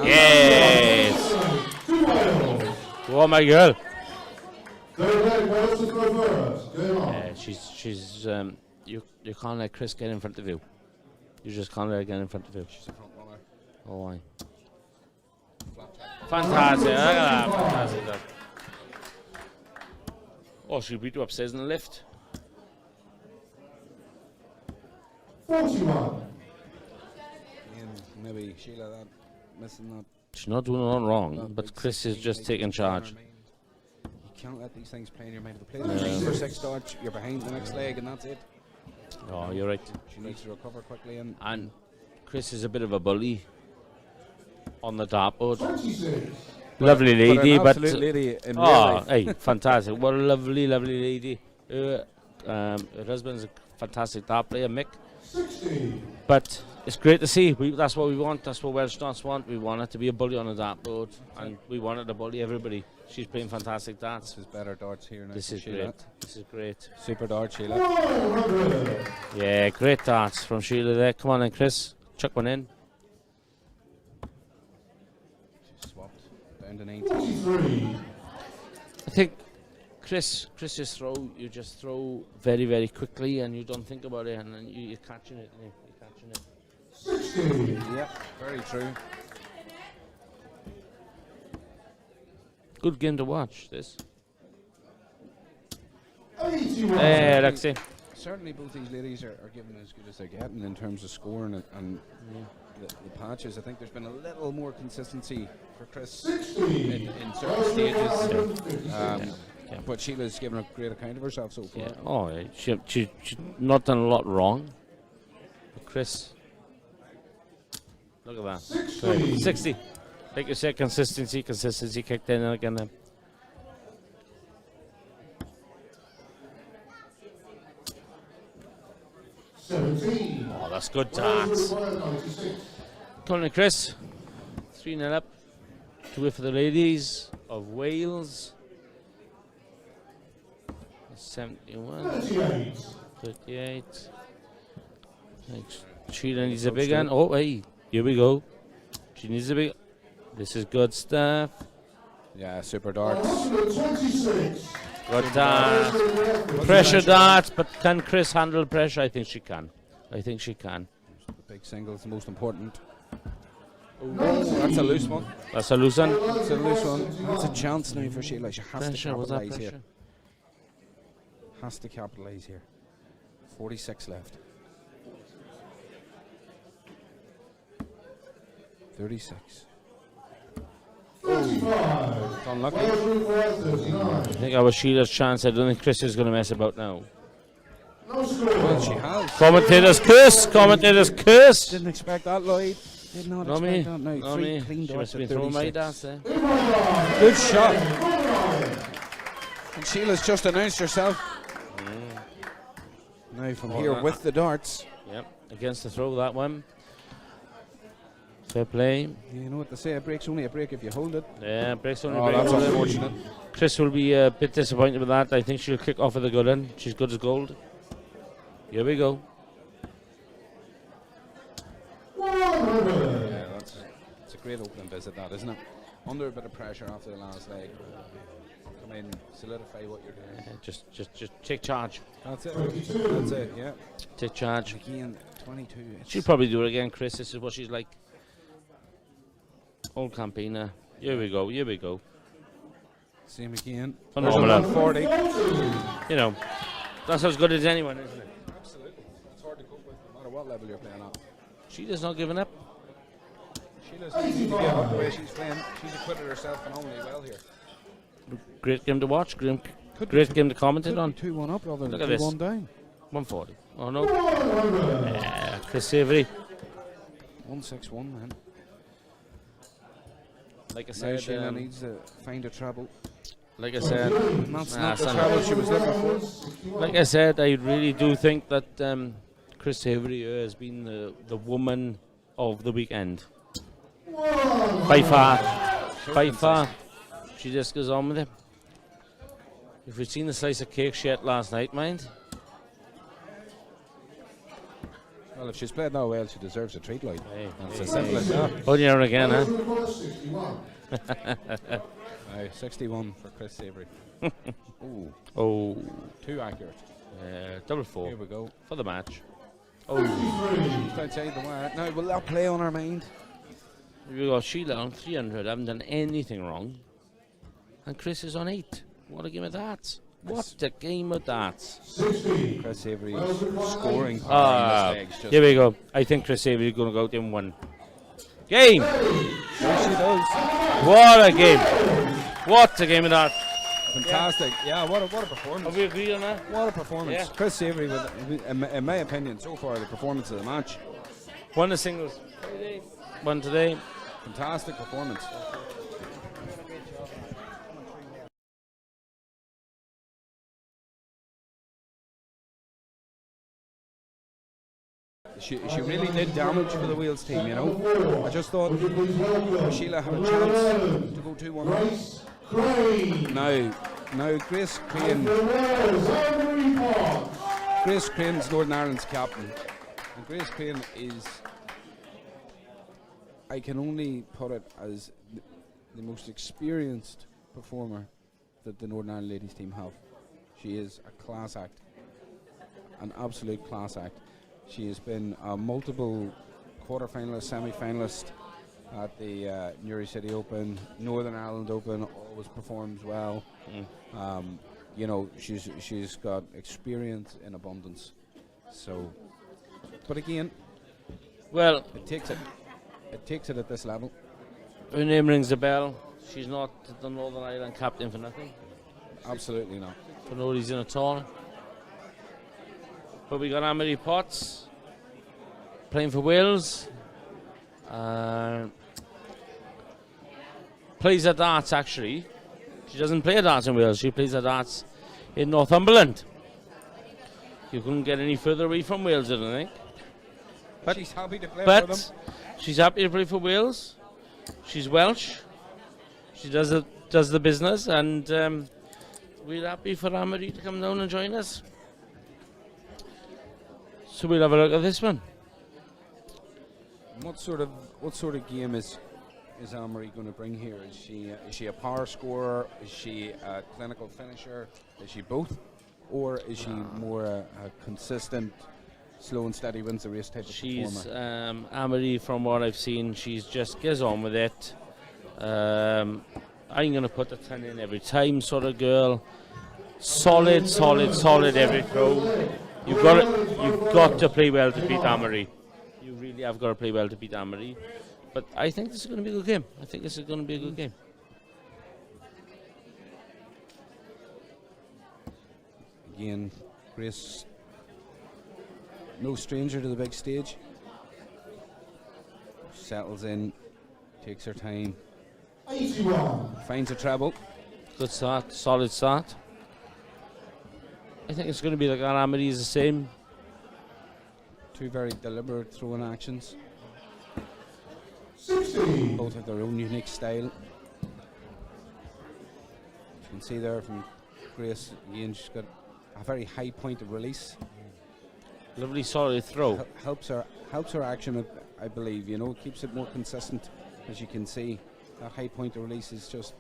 Yes. Oh my girl. She's you can't let Chris get in front of you. You just can't let her get in front of you. She's a front runner. Oh, why? Fantastic. Look at that. Fantastic. That. Oh, she'll beat you upstairs in the lift. 41. Ian, maybe Sheila that missing that. She's not doing nothing wrong, that but big Chris is 16 just makes taking it play in her charge. mind. You can't let these things play in your mind. If you play the game for 6 darts, you're behind the next leg, and that's it. Oh, you're right. She needs to recover quickly. And Chris is a bit of a bully on the dartboard. 26. Lovely lady, an but absolute lady in real oh, life. hey, fantastic! What a lovely, lovely lady. Her husband's a fantastic dart player, Mick. 60. But it's great to see. That's what we want. That's what Welsh darts want. We want her to be a bully on the dartboard, and we want her to bully everybody. She's playing fantastic darts. This is better darts here now. This from is Sheila. great. This is great. Super dart, Sheila. 100. Yeah, great darts from Sheila there. Come on then, Chris. Chuck one in. She's swapped down to 19. 43. I think Chris's throw, you just throw very, very quickly, and you don't think about it, and then you're catching it. You're catching it. 60. Yep, very true. Good game to watch. This. 81. Hey, Lexi. Certainly both these ladies are giving as good as they're getting in terms of scoring and the patches. I think there's been a little more consistency for Chris 60. in certain stages. Yeah. But Sheila's given a great account of herself so far. Yeah. Oh, yeah. She's not done a lot wrong. But Chris, look at that. 60. 60. Like you said, consistency kicked in again then. Oh, that's good darts. Come on, Chris. 3-0 up. 2 for the ladies of Wales. 71. 38. Sheila needs a big one. Oh, hey. Here we go. She needs a big. This is good stuff. Yeah, super darts. 126. Good dart. Pressure dart, but can Chris handle pressure? I think she can. I think she can. The big single's the most important. Oh, that's a loose one. That's a loose one. That's a loose one. That's a chance now for Sheila. She has Pressure, to was that capitalise here. pressure? Has to capitalise here. 46 left. 36. Unlucky. I think that was Sheila's chance. I don't think Chris is going to mess about now. Well, she has. Commentator's curse. Commentator's curse. Didn't expect that, Lloyd. Did not Not expect me. that. No, Not 3 me. clean She darts must have at been throwing my 36. darts there. Good shot. And Sheila's just announced herself. Now from here that. with the darts. Yep, against the throw, that one. Fair play. You know what they say, a break's only a break if you hold it. Yeah, breaks only Oh, break. that's hold it. unfortunate. Chris will be a bit disappointed with that. I think she'll kick off with a good one. She's good as gold. Here we go. Yeah, it's a great opening visit, that, isn't it? Under a bit of pressure after the last leg. Come in, solidify what you're doing. Just take charge. That's it. That's it, yeah. Take charge. Again, 22. She'll probably do it again, Chris. This is what she's like. Old campaigner. Here we go. Here we go. Same again. Phenomenal. 40. You know, that's as good as anyone, isn't it? Absolutely. It's hard to cope with no matter what level you're playing at. Sheila's not giving up. Sheila's easy to get up the way she's playing. She's acquitted herself phenomenally well here. Great game to watch. Great Could game to commentate be on. 2-1 up rather Look than at this. 2-1 down. 140. Oh no. Yeah, Chris Savory. 1-6-1 then. Like I Now said, Sheila needs to find a treble. like I said, That's Nah, not the son. treble she was looking for. like I said, I really do think that Chris Savory has been the woman of the weekend. By far. By far. She just goes on with it. If we'd seen the slice of cake she had last night, mind. Well, if she's played that well, she deserves a treat, like. Hey, That's hey, as simple as that. Hold you on again, huh? Aye, 61 for Chris Savory. Ooh, Oh, too accurate. double 4 Here we go. for the match. Just outside the wire. Now, will that play on our mind? We got Sheila on 300, haven't done anything wrong. And Chris is on 8. What a game of darts. What a game of darts. Chris Savory's scoring power in this leg's just... Here we go. I think Chris Savory is going to go out in 1. Game! Yes, she does. What a game. What a game of darts. Fantastic. Yeah, what a performance. Have we agreed on that? What a performance. Yeah. Chris Savory, in my opinion, so far, the performance of the match. 1 the singles. 1 today. Fantastic performance. She really did damage for the Wales team, you know. I just thought Sheila had a chance to go 2-1. Now Grace Crane's Northern Ireland's captain. And Grace Crane is, I can only put it as the most experienced performer that the Northern Ireland ladies team have. She is a class act, an absolute class act. She has been a multiple quarter-finalist, semi-finalist at the Newry City Open, Northern Ireland Open, always performs well. You know, she's got experience in abundance. So, but again, Well, it takes it at this level. her name rings a bell. She's not the Northern Ireland captain for nothing. Absolutely not. For no reason at all. But we got Amelie Potts playing for Wales. Plays at darts actually. She doesn't play at darts in Wales. She plays at darts in Northumberland. You couldn't get any further away from Wales, I don't think. But she's happy to play for them. But she's happy to play for Wales. She's Welsh. She does the business, and we're happy for Amelie to come down and join us. So we'll have a look at this one. What sort of game is is Anne-Marie going to bring here? Is she a power scorer? Is she a clinical finisher? Is she both? Or is she more a consistent, slow and steady wins the race type of She's performer? Anne-Marie, from what I've seen, she's just gets on with it. I'm going to put the 10 in every time sort of girl. Solid every throw. You've got to play well to beat Anne-Marie. You really have got to play well to beat Anne-Marie. But I think this is going to be a good game. I think this is going to be a good game. Again, Grace, no stranger to the big stage. Settles in, takes her time, 81. finds a treble. Good start, solid start. I think it's going to be like Anne-Marie is the same. Two very deliberate throwing actions. 60. Both have their own unique style. You can see there from Grace, again, she's got a very high point of release. Lovely solid throw. Helps her action, I believe. You know, keeps it more consistent. As you can see, that high point of release is just,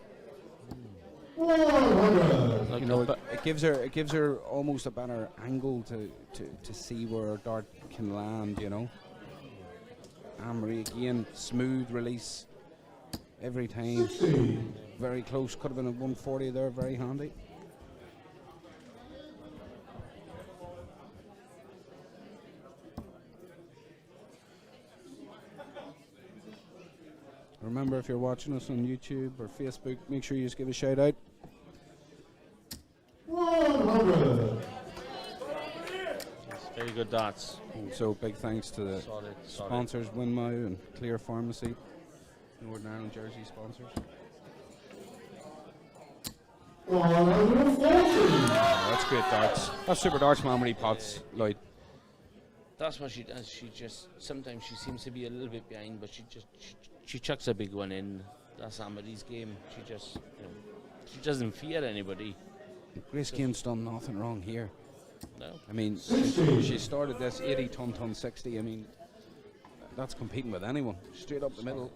100. you know, it gives her almost a better angle to see where her dart can land. You know, Anne-Marie again, smooth release every time. 60. Very close. Could have been a 140 there. Very handy. Remember, if you're watching us on YouTube or Facebook, make sure you just give a shout out. 100. Very good darts. So big thanks to the Solid. sponsors, Winmow and Clear Pharmacy, Northern Ireland Jersey sponsors. 140. That's great darts. That's super darts, Anne-Marie Potts, Lloyd. That's what she does. She just, sometimes she seems to be a little bit behind, but she chucks a big one in. That's Anne-Marie's game. She just, she doesn't fear anybody. Grace Game's done nothing wrong here. No. I mean, she started this 80 ton 60. I mean, that's competing with anyone. Straight up the middle.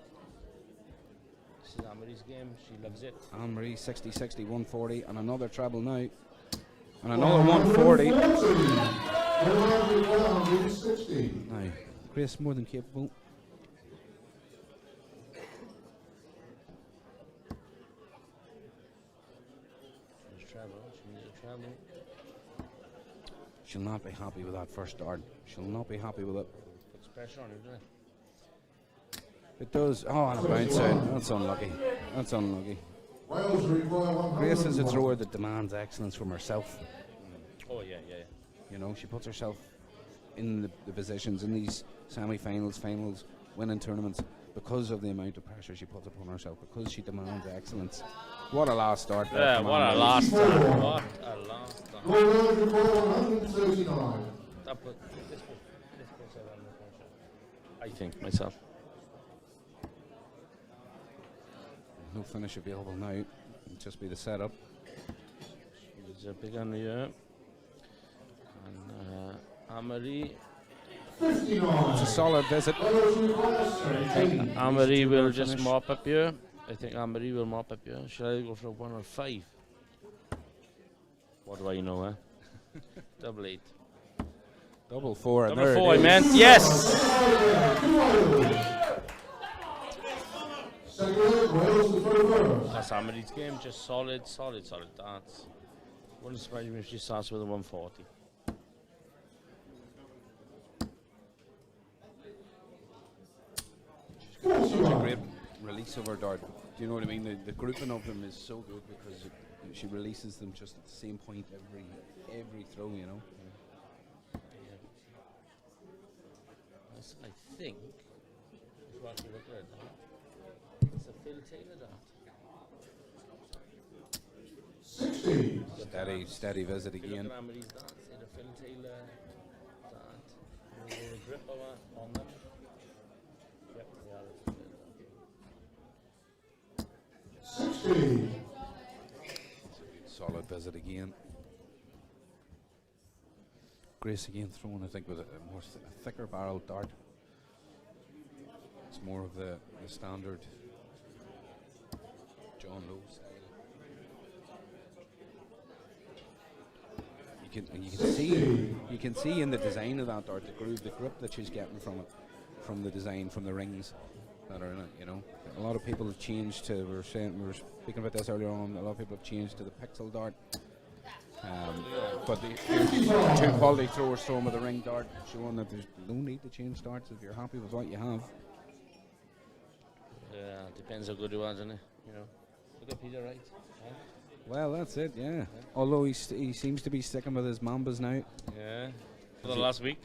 This is Anne-Marie's game. She loves it. Anne-Marie 60, 60, 140, and another treble now. And another 140. 160. Now, Grace more than capable. She's travel. She needs a travel. She'll not be happy with that first dart. She'll not be happy with it. Puts pressure on her, doesn't it? It does. Oh, and a bounce out. That's unlucky. That's unlucky. Wales require 100. Grace is a thrower that demands excellence from herself. Oh, yeah. You know, she puts herself in the positions in these semi-finals, finals, winning tournaments because of the amount of pressure she puts upon herself, because she demands excellence. What a last start. Yeah, what a last start. What a last start. Wales require 139. This puts her under pressure. I think, myself. No finish available now. It'll just be the setup. There's a big one here. And Anne-Marie. 59. It's a solid visit. Wales require 17. Anne-Marie will just finish. mop up here. I think Anne-Marie will mop up here. Shall I go for a 1 or 5? What do I know, eh? Double 8. Double 4. And Double there 4, it I is. meant. Yes! Second Wales the 31st. That's Anne-Marie's game. Just solid darts. Wouldn't surprise me if she starts with a 140. Such a great release of her dart. Do you know what I mean? The grouping of them is so good because she releases them just at the same point every throw, you know. That's, I think, if you actually look at it, it's a Phil Taylor dart. 60. Steady visit If you again. look at Anne-Marie's darts, it's a Phil Taylor dart. With a grip on them. Yep, they are a Phil Taylor. 60. Solid visit again. Grace again throwing, I think, with a more thicker barrel dart. It's more of the standard John Lowe style. You can see in the design of that dart, the grip that she's getting from it, from the design, from the rings that are in it. You know, a lot of people have changed to. We were speaking about this earlier on. A lot of people have changed to the pixel dart. But the two quality throwers throwing with a ring dart, showing that there's no need to change darts if you're happy with what you have. Yeah, depends how good you are, doesn't it? You know, look at Peter Wright. Huh? Well, that's it, yeah. Although he seems to be sticking with his Mambas now. Yeah. For the last week?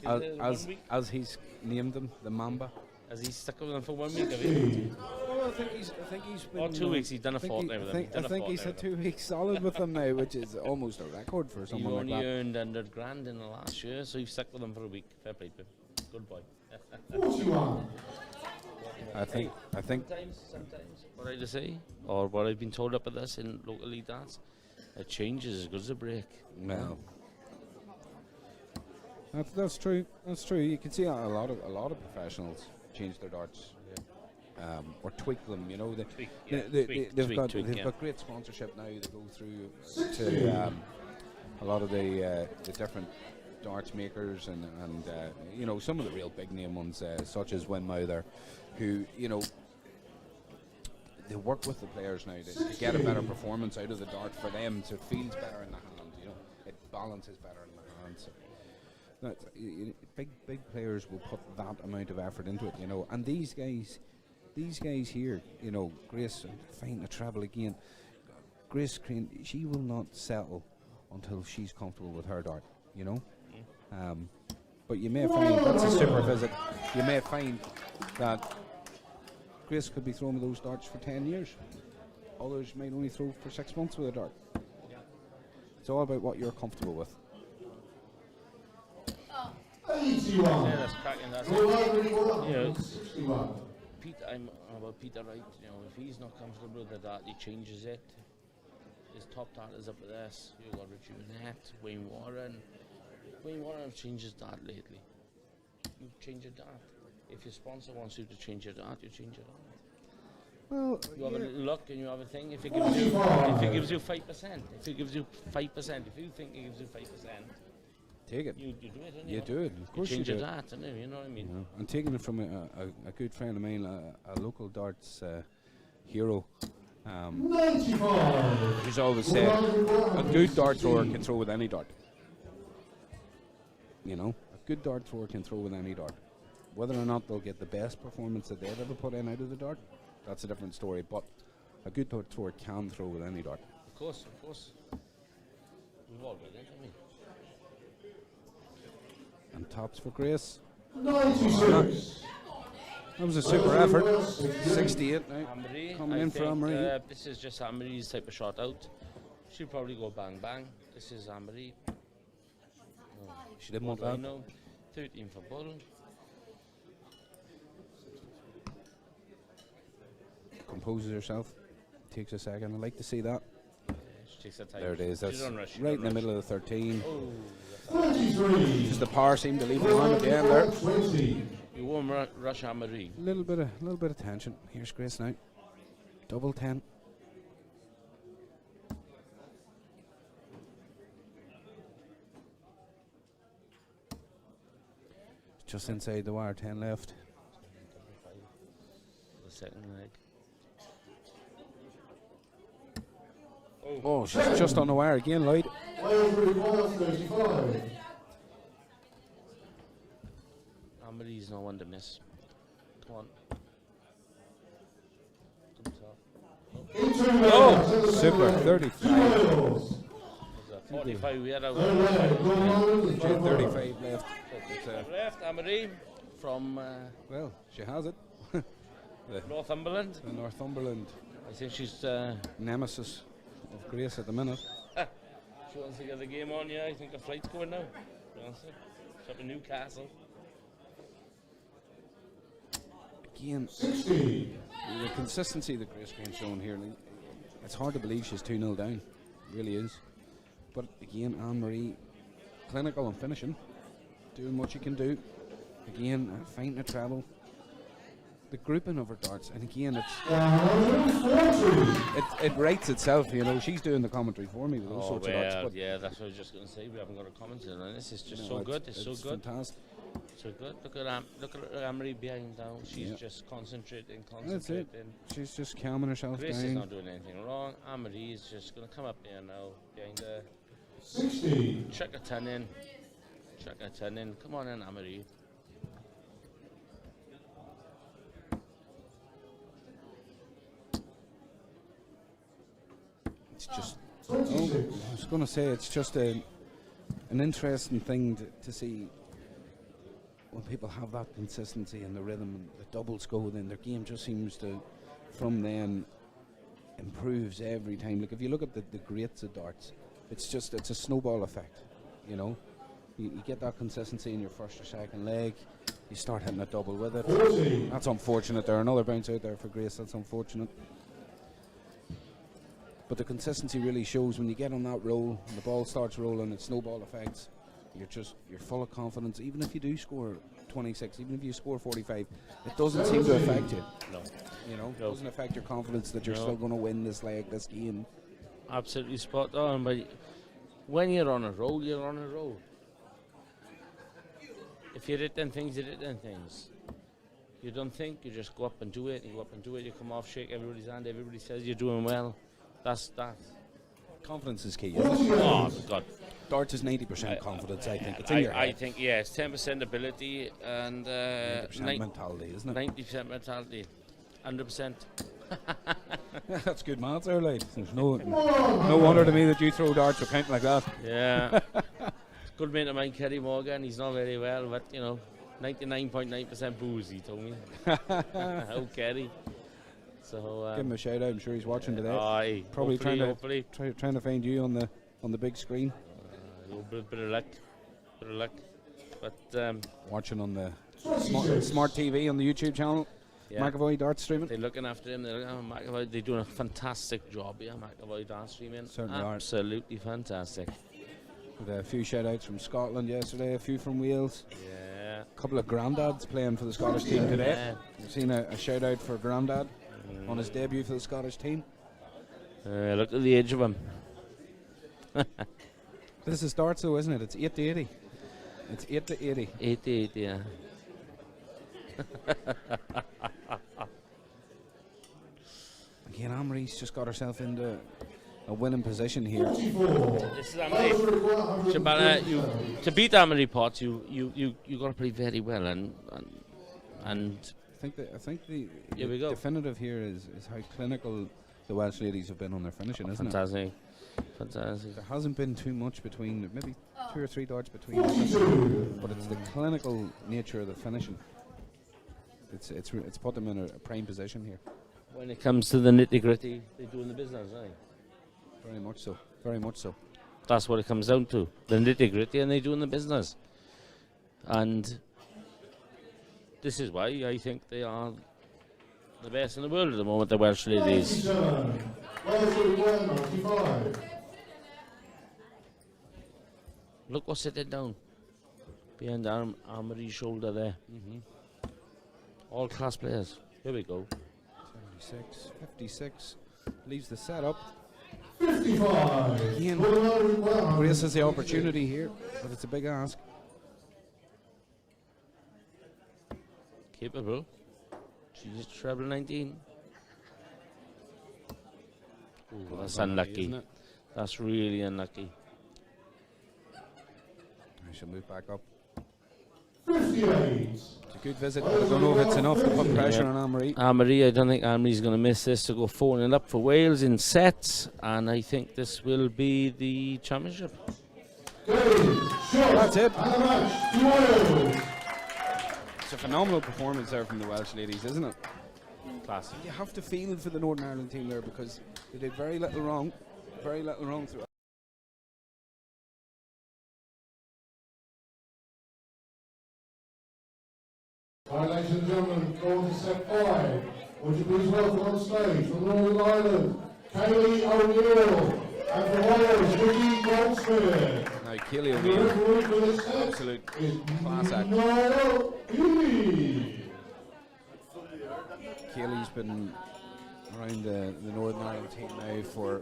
As he's named them, the Mamba. Has he stuck with them for 1 week, have he? Well, I think he's been... Or 2 weeks, he's done a fortnight with them. I think he's had 2 weeks solid with them now, which is almost a record for someone like that. He only earned 100 grand in the last year, so he's stuck with them for a week. Fair play to him. Good boy. 41. I think. Sometimes, what I say, or what I've been told up at this in local league darts, a change is as good as a break. No. That's true. That's true. You can see a lot of professionals change their darts, or tweak them. You know, they've got great sponsorship now. They go through to a lot of the different darts makers and you know, some of the real big name ones, such as Winmouth, who, you know, they work with the players now to get a better performance out of the dart for them, so it feels better in the hand. You know, it balances better in the hand. So big players will put that amount of effort into it, you know. And these guys here, you know, Grace, fine to travel again. Grace Crane, she will not settle until she's comfortable with her dart, you know. But you may find, that's a super visit, you may find that Grace could be throwing those darts for 10 years. Others might only throw for 6 months with a dart. It's all about what you're comfortable with. 81. Yeah, that's cracking. That's it. 61. I'm about Peter Wright. You know, if he's not comfortable with the dart, he changes it. His top dart is up with us. You've got Richie Manette, Wayne Warren. Wayne Warren have changed his dart lately. You change your dart. If your sponsor wants you to change your dart, you change your dart. Well, you have a little look and you have a thing. If it gives you 5%, if it gives you 5%, if you think it gives you 5%, take it. You do it, don't you do it. Of course you change you do. Your dart, don't you know what I mean? Yeah. I'm taking it from a good friend of mine, a local darts hero. 95. He's always said a good dart thrower can throw with any dart. You know, a good dart thrower can throw with any dart. Whether or not they'll get the best performance that they've ever put in out of the dart, that's a different story. But a good dart thrower can throw with any dart. Of course. We've all got it, haven't we? And tops for Grace. 96. That was a super effort. 68 now. Anne-Marie, Coming in for Anne-Marie. This is just Anne-Marie's type of shot out. She'll probably go bang bang. This is Anne-Marie. She didn't want that. 13 for Bull. Composes herself. Takes a second. I'd like to see that. Yeah, she takes her time. There it is. That's rush, right in the middle of the 13. Oh, 33. Just the power seemed to leave behind at the end there. 20. You won't rush Anne-Marie. A little bit of tension. Here's Grace now. Double 10. Just inside the wire, 10 left. The second leg. Oh, she's just on the wire again, Lloyd. 35. Anne-Marie's no one to miss. Come on. Good top. Oh, super, 35. 45 we had out. 35 left. Left, Anne-Marie from Well, she has it. Northumberland. Northumberland. I think she's Nemesis of Grace at the minute. she wants to get the game on, yeah. I think a flight's going now. Honestly. She's up in Newcastle. Again, 60. the consistency that Grace Green's shown here, it's hard to believe she's 2-0 down. It really is. But again, Anne-Marie, clinical and finishing, doing what she can do. Again, finding a treble. the grouping of her darts, and again, it's 140. it writes itself. You know, she's doing the commentary for me with those sorts of darts. But yeah, that's what I was just going to say. We haven't got a commentary on this. It's just you so know, good. It's so good. Fantastic. So good. Look at Amory behind now. She's just concentrating. That's it. She's just calming herself Grace down. is not doing anything wrong. Amory is just going to come up there now behind her. 60. Chuck a 10 in. Chuck a 10 in. Come on in, Amory. It's just. I was going to say it's just an interesting thing to see when people have that consistency and the rhythm and the doubles go. Then their game just seems to, from then, improves every time. Like if you look at the greats of darts, it's a snowball effect. You know, you get that consistency in your first or second leg. You start hitting a double with it. 40. That's unfortunate. There another bounce out there for Grace. That's unfortunate. But the consistency really shows when you get on that roll and the ball starts rolling. It's snowball effects. You're full of confidence. Even if you do score 26, even if you score 45, it doesn't seem to affect you. No. You know, it doesn't affect your confidence that you're still going to win this leg, this game. Absolutely spot on. But when you're on a roll, you're on a roll. If you did them things, you did them things. You don't think, you just go up and do it. You go up and do it. You come off, shake everybody's hand. Everybody says you're doing well. That's that. Confidence is key, isn't it? Oh, God. Darts is 90% confidence, I think. It's in your head. I think, yeah, it's 10% ability and 90% mentality, isn't it? 90% mentality. 100%. That's good maths there, like. There's no wonder to me that you throw darts with counting like that. Yeah. Good mate of mine, Kerry Morgan. He's not very well, but, you know, 99.9% booze, he told me. Oh, Kerry. So, give him a shout out. I'm sure he's watching today. Aye, probably hopefully. trying to find you on the big screen. A little bit of luck. But watching on the smart TV on the YouTube channel. Yeah. McAvoy dart streaming. They're looking after him. McAvoy, they're doing a fantastic job. Yeah, McAvoy dart streaming. Certainly absolutely fantastic. With a few shout outs from Scotland yesterday, a few from Wales. Yeah. A couple of granddads playing for the Scottish team today. Yeah. You've seen a shout out for Grandad on his debut for the Scottish team. Look at the age of him. This is darts though, isn't it? It's 8 to 80. It's 8 to 80. 8 to 80, yeah. Again, Amory's just got herself into a winning position here. This is Amory. To beat Amory Potts, you got to play very well, and I think the here definitive here is how clinical the Welsh ladies have been on their finishing, isn't it? Fantastic. There hasn't been too much between, maybe 2 or 3 darts between, but it's the clinical nature of the finishing. It's put them in a prime position here. When it comes to the nitty gritty, they're doing the business, right? Very much so. Very much so. That's what it comes down to. The nitty gritty, and they're doing the business. And this is why I think they are the best in the world at the moment, the Welsh ladies. Look what's sitting down behind Amory's shoulder there. All class players. Here we go. 76, 56. Leaves the setup. 55. Again, Grace has the opportunity here, but it's a big ask. Capable. She's treble 19. Ooh, that's unlucky. That's really unlucky. I should move back up. 58. It's a good visit, but I don't know if it's enough to put pressure on Amory. Amory, I don't think Amory's going to miss this to go 4-0 up for Wales in sets, and I think this will be the championship. That's it. It's a phenomenal performance there from the Welsh ladies, isn't it? Classic. You have to feel for the Northern Ireland team there because they did very little wrong throughout. Ladies and gentlemen, going to set 5. Would you please welcome on stage from Northern Ireland, Kaylee O'Neill, and from Wales, Vicky Goldsmith. Now, Kaylee O'Neill, absolute class act. N.I.D.O. Kaylee's been around the Northern Ireland team now for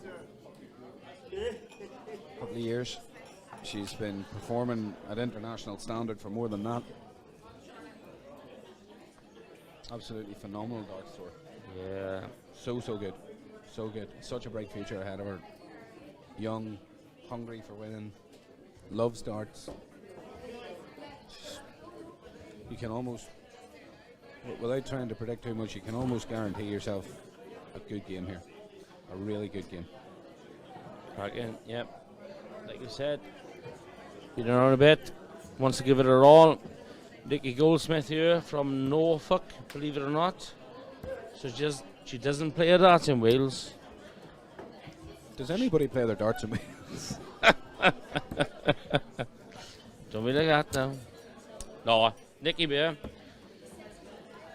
a couple of years. She's been performing at international standard for more than that. Absolutely phenomenal darts thrower. Yeah. So good. So good. Such a bright future ahead of her. Young, hungry for winning, loves darts. You can almost, without trying to predict too much, you can almost guarantee yourself a good game here. A really good game. Again, yep. Like you said, been around a bit. Wants to give it her all. Nikki Goldsmith here from Norfolk, believe it or not. So she doesn't play a dart in Wales. Does anybody play their darts in Wales? Don't be like that now. No, Nikki Bear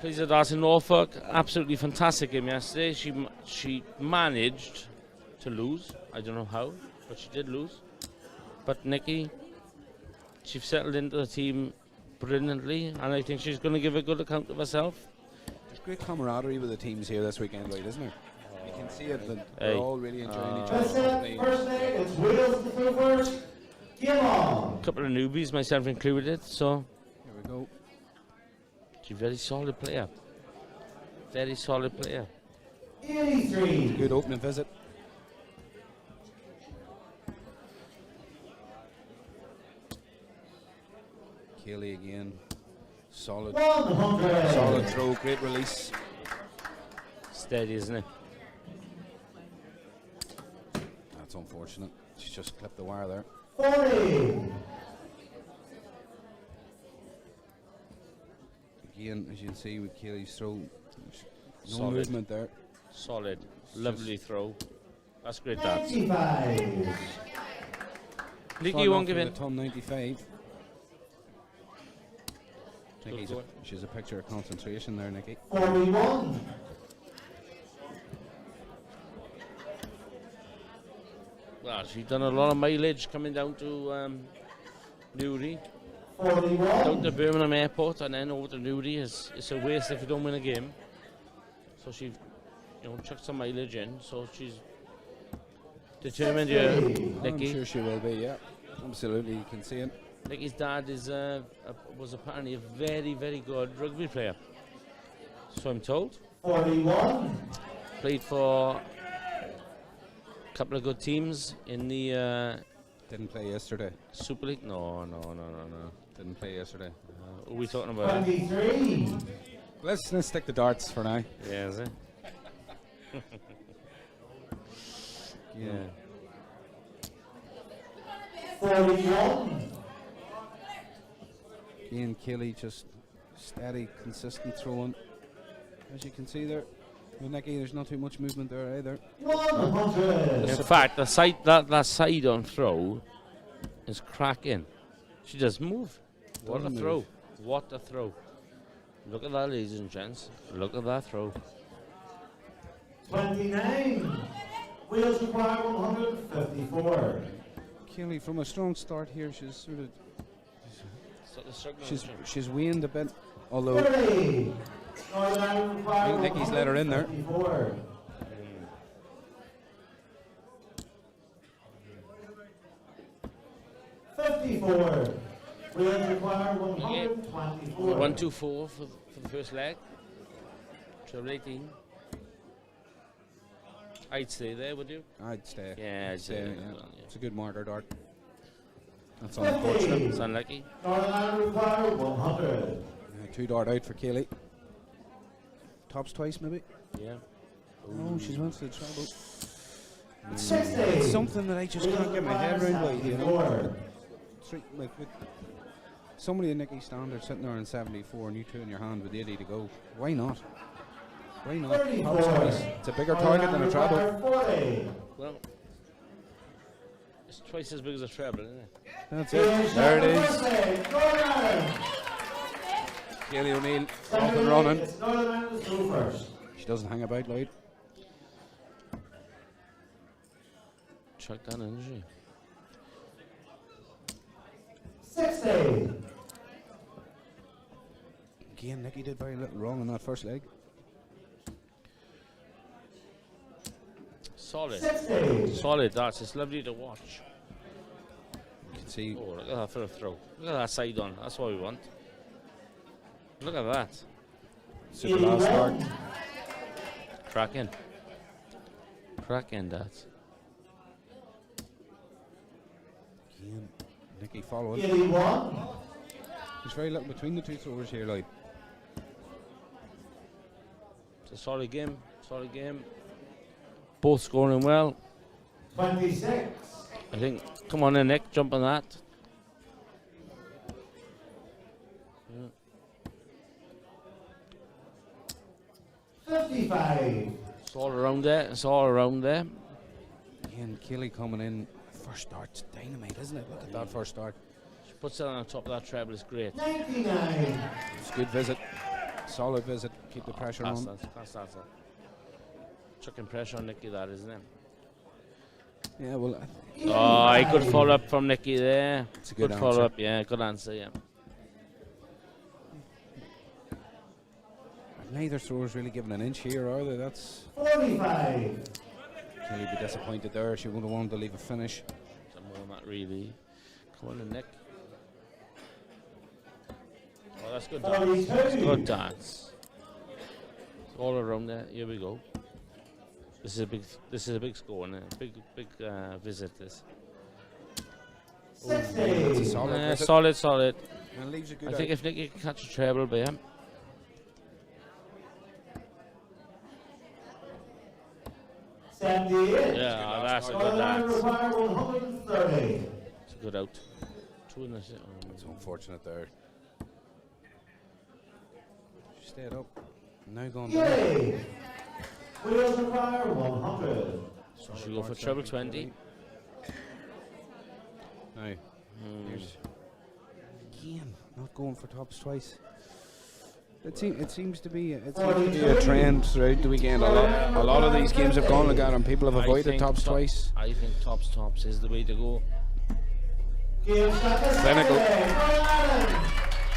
plays a dart in Norfolk. Absolutely fantastic game yesterday. She managed to lose. I don't know how, but she did lose. But Nikki, she's settled into the team brilliantly, and I think she's going to give a good account of herself. There's great camaraderie with the teams here this weekend, Lloyd, isn't there? You can see it, that they're all really enjoying each other's company. First name, it's Wales to go first. Game on. A couple of newbies, myself included, so Here we go. she's a very solid player. Very solid player. 83. Good opening visit. Kaylee again. Solid 100. throw, great release. Steady, isn't it? That's unfortunate. She's just clipped the wire there. 40. Again, as you can see with Kaylee's throw, there's no Solid. movement there. Solid. Lovely throw. That's great darts. 95. Nikki, Starting you off won't give with in. a ton 95. Good going. She's a picture of concentration there, Nikki. 41. Well, she's done a lot of mileage coming down to Newry, 41. down to Birmingham Airport, and then over to Newry. It's a waste if you don't win a game. So she, chucked some mileage in. So she's determined here, Nikki. I'm sure she will be, yeah. Absolutely, you can see it. Nikki's dad was apparently a very, very good rugby player. So I'm told. 41. Played for a couple of good teams in the Didn't play yesterday. Super League. No. Didn't play yesterday. Who are we talking about? 23. Let's stick to darts for now. Yeah, is it? Yeah. 41. Again, Kaylee just steady, consistent throwing. As you can see there, with Nikki, there's not too much movement there either. 100. In fact, the side that side on throw is cracking. She does move. What a Doesn't throw! move. What a throw! Look at that, ladies and gents. Look at that throw. 29. Wales require 154. Kaylee, from a strong start here, she's sort of She's she's waned a bit, although 30. Northern Ireland require I think Nicky's let her in there. 154. 54. Wales require 124. 1-2-4 for the first leg. Treble 18. I'd stay there, would you? I'd stay. Yeah, I'd Stay, stay. yeah. Yeah. It's a good marker dart. That's 50. unfortunate. It's unlucky. Northern Ireland require 100. Two dart out for Kaylee. Tops twice, maybe. Yeah. Oh, she's went to the treble. 60. It's something that I just can't get my head around. Like, you know, 74. like with somebody in Nicky's standard sitting there in 74 and you two in your hand with 80 to go. Why not? Why not? 34. Tops twice. It's a bigger target than a treble. Northern Ireland require 40. Well, it's twice as big as a treble, isn't it? That's it. There it is. Northern Ireland. Kaylee O'Neill off and running. It's Northern Ireland's go first. She doesn't hang about, Lloyd. Chuck that energy. 60. Again, Nicky did very little wrong in that first leg. Solid darts. It's lovely to watch. You can see. Oh, look at that for a throw. Look at that side on. That's what we want. Look at that. Super last start. Cracking. Cracking that. Again, Nicky following. There's very little between the two throwers here, like. It's a solid game. Solid game. Both scoring well. 26. I think. Come on in, Nick. Jump on that. Yeah. 55. It's all around there. It's all around there. Again, Keely coming in. First start's dynamite, isn't it? Look at that first start. She puts it on top of that treble. It's great. 99. It's a good visit. Solid visit. Keep the pressure on. That's that. Chucking pressure on Nicky, that isn't it? Yeah, well. Oh, good follow up from Nicky there. It's a good follow answer. up. Yeah, good answer. Yeah. Neither thrower's really given an inch here, are they? That's. 45. Kelly be disappointed there. She would have wanted to leave a finish. Some more than that, really. Come on in, Nick. Oh, that's good dance. That's good dance. It's all around there. Here we go. This is a big score, and a big visit. This. It's a solid visit. Solid. And leaves a good I think if Nicky can catch a treble, but yeah. Yeah, that's a good dance. 130. It's a good out. Two in the It's unfortunate there. She stayed up. Now going down. Yay! Wheels require 100. So she go for treble 20. Now, here's again not going for tops twice. It seems to be a trend throughout the weekend. A lot of these games have gone like that, and people have avoided tops twice. I think tops is the way to go. Clinical.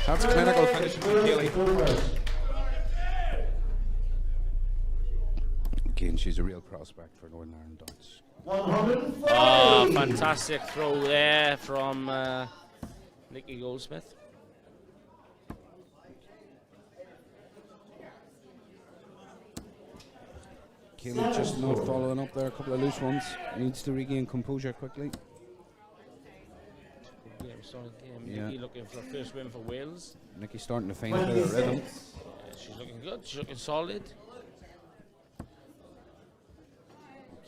That's clinical finishing from Keely. Again, she's a real prospect for Northern Ireland darts. 140. Oh, fantastic throw there from Nicky Goldsmith. Keely just not following up there. A couple of loose ones. Needs to regain composure quickly. Solid game. Yeah. Nicky looking for a first win for Wales. Nicky's starting to find a bit of rhythm. She's looking good. She's looking solid.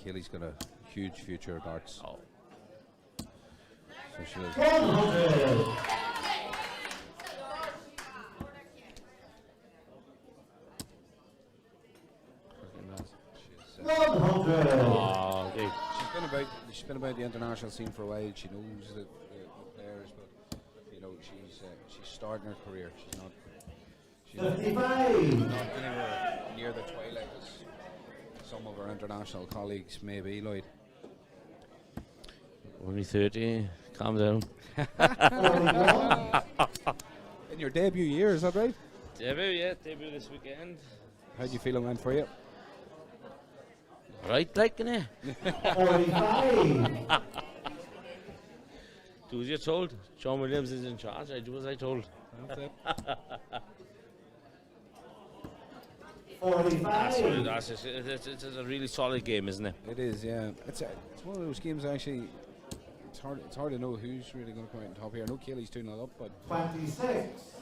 Keely's got a huge future of darts. Oh. So she'll 100. Oh, okay. She's been about the international scene for a while. She knows the players, but you know she's starting her career. She's not 55. anywhere near the twilight as some of her international colleagues may be. Lloyd. Only 30. Calm down. In your debut year, is that right? Debut this weekend. How do you feel it went for you? Right, like, innit? 45. Do as you're told. John Williams is in charge. I do as I told. That's it. 45. It's a really solid game, isn't it? It is, yeah. It's one of those games actually. It's hard to know who's really going to come out on top here. I know Keely's 2-0 up, but 26.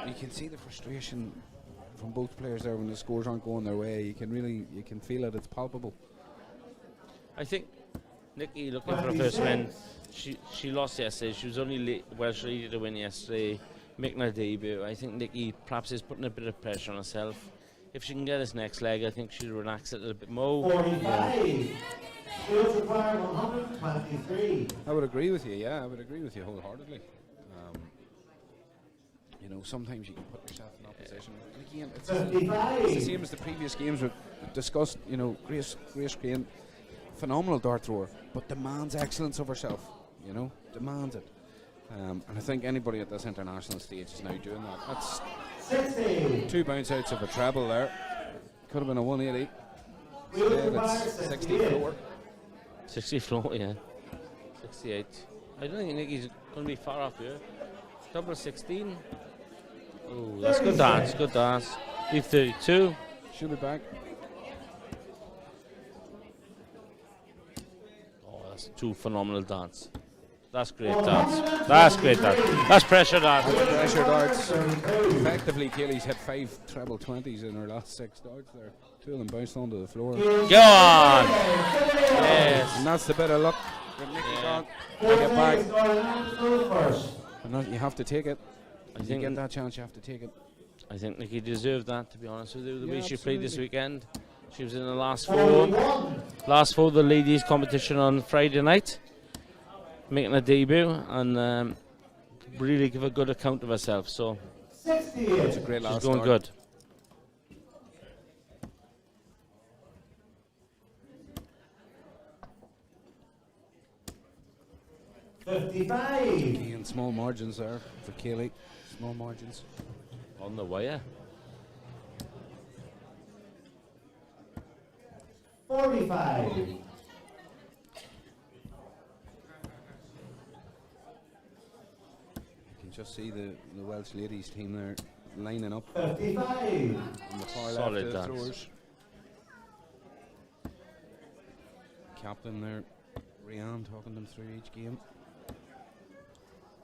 you can see the frustration from both players there when the scores aren't going their way. You can feel it. It's palpable. I think Nicky looking for a first win. She lost yesterday. She was only Welsh ready to win yesterday, making her debut. I think Nicky perhaps is putting a bit of pressure on herself. If she can get this next leg, I think she'll relax it a little bit more. 45. Fields require 123. I would agree with you. Yeah, I would agree with you wholeheartedly. You know, sometimes you can put yourself in opposition. And again, it's the same as the previous games we've discussed. You know, Grace Crane, phenomenal dart thrower, but demands excellence of herself. You know, demands it. And I think anybody at this international stage is now doing that. That's 60. 2 bounce outs of a treble there. Could have been a 180. Still, it's 60 floor. 60 floor, yeah. 68. I don't think Nicky's going to be far off here. Double 16. Oh, that's good dance, good dance. Leave 32. She'll be back. Oh, that's two phenomenal dance. That's great dance. That's great dance. That's pressure dance. Pressure darts. Effectively, Kaylee's hit 5 treble 20s in her last 6 darts there. 2 of them bounced onto the floor. Go on! Yes. And that's the bit of luck that Nicky got. Take it back. And you have to take it. If you get that chance, you have to take it. I think Nicky deserved that, to be honest with you. The way she played this weekend. She was in the last four of the ladies competition on Friday night, making a debut, and really give a good account of herself. So it's a great last she's going start. good. And small margins there for Kaylee. Small margins. On the wire. 45. You can just see the Welsh ladies team there lining up 55. on the far Solid left of the dance. throwers. Captain there, Rianne, talking them through each game.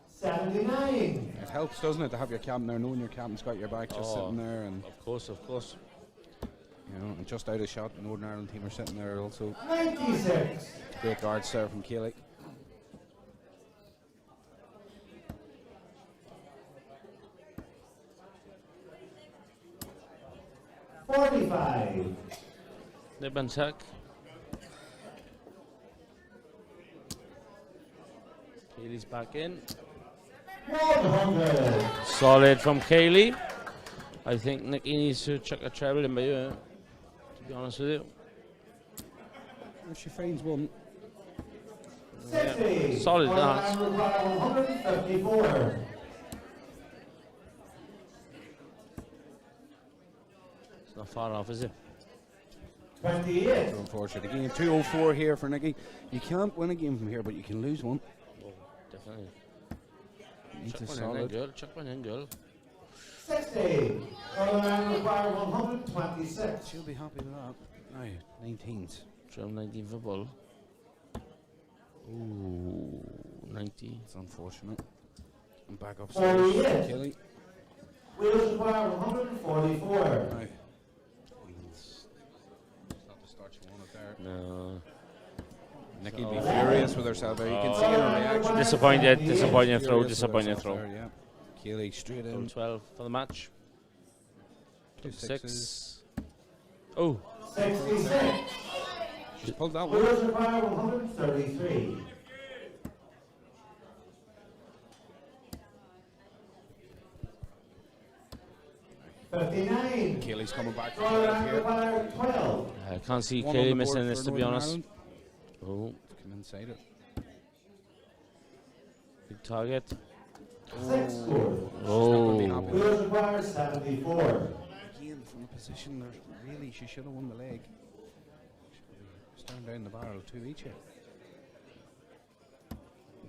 79. It helps, doesn't it, to have your captain there, knowing your captain's got your back, just sitting there, and Of course. you know, and just out of shot. The Northern Ireland team are sitting there also. 96. Great guards there from Kaylee. $45. Nib and tuck. Kaylee's back in. 100. Solid from Kaylee. I think Nicky needs to chuck a treble in by you, to be honest with you. If she finds one, 60. Solid dance. 154. It's not far off, is it? 28. so unfortunate. Again, 204 here for Nicky. You can't win a game from here, but you can lose one. Oh, definitely. It's Chuck a one in, solid. girl. Chuck one in, girl. 60. Northern require 126. She'll be happy with that. Now, 19s. Drum 19 for ball. Ooh, 90. It's unfortunate. And back upstairs. yeah. Kelly. Wheels require 144. Now, it's not the start you wanted there. No. Nicky be furious with herself there. You can see in her reaction. Disappointed throw, Furious with disappointing herself throw. there, yeah. Kelly straight in. 12 for the match. 2 6. Oh, 66. She's pulled that one. Wheels require 133. $59. Kelly's coming back from Northern here. require 12. I can't see One on Kaylee the missing board this, for to be Northern honest. Ireland. Oh, Come inside it. big target. 6 score. Oh, Wheels require 74. Again, from a position there, really, she should have won the leg. Staring down the barrel, 2 each here.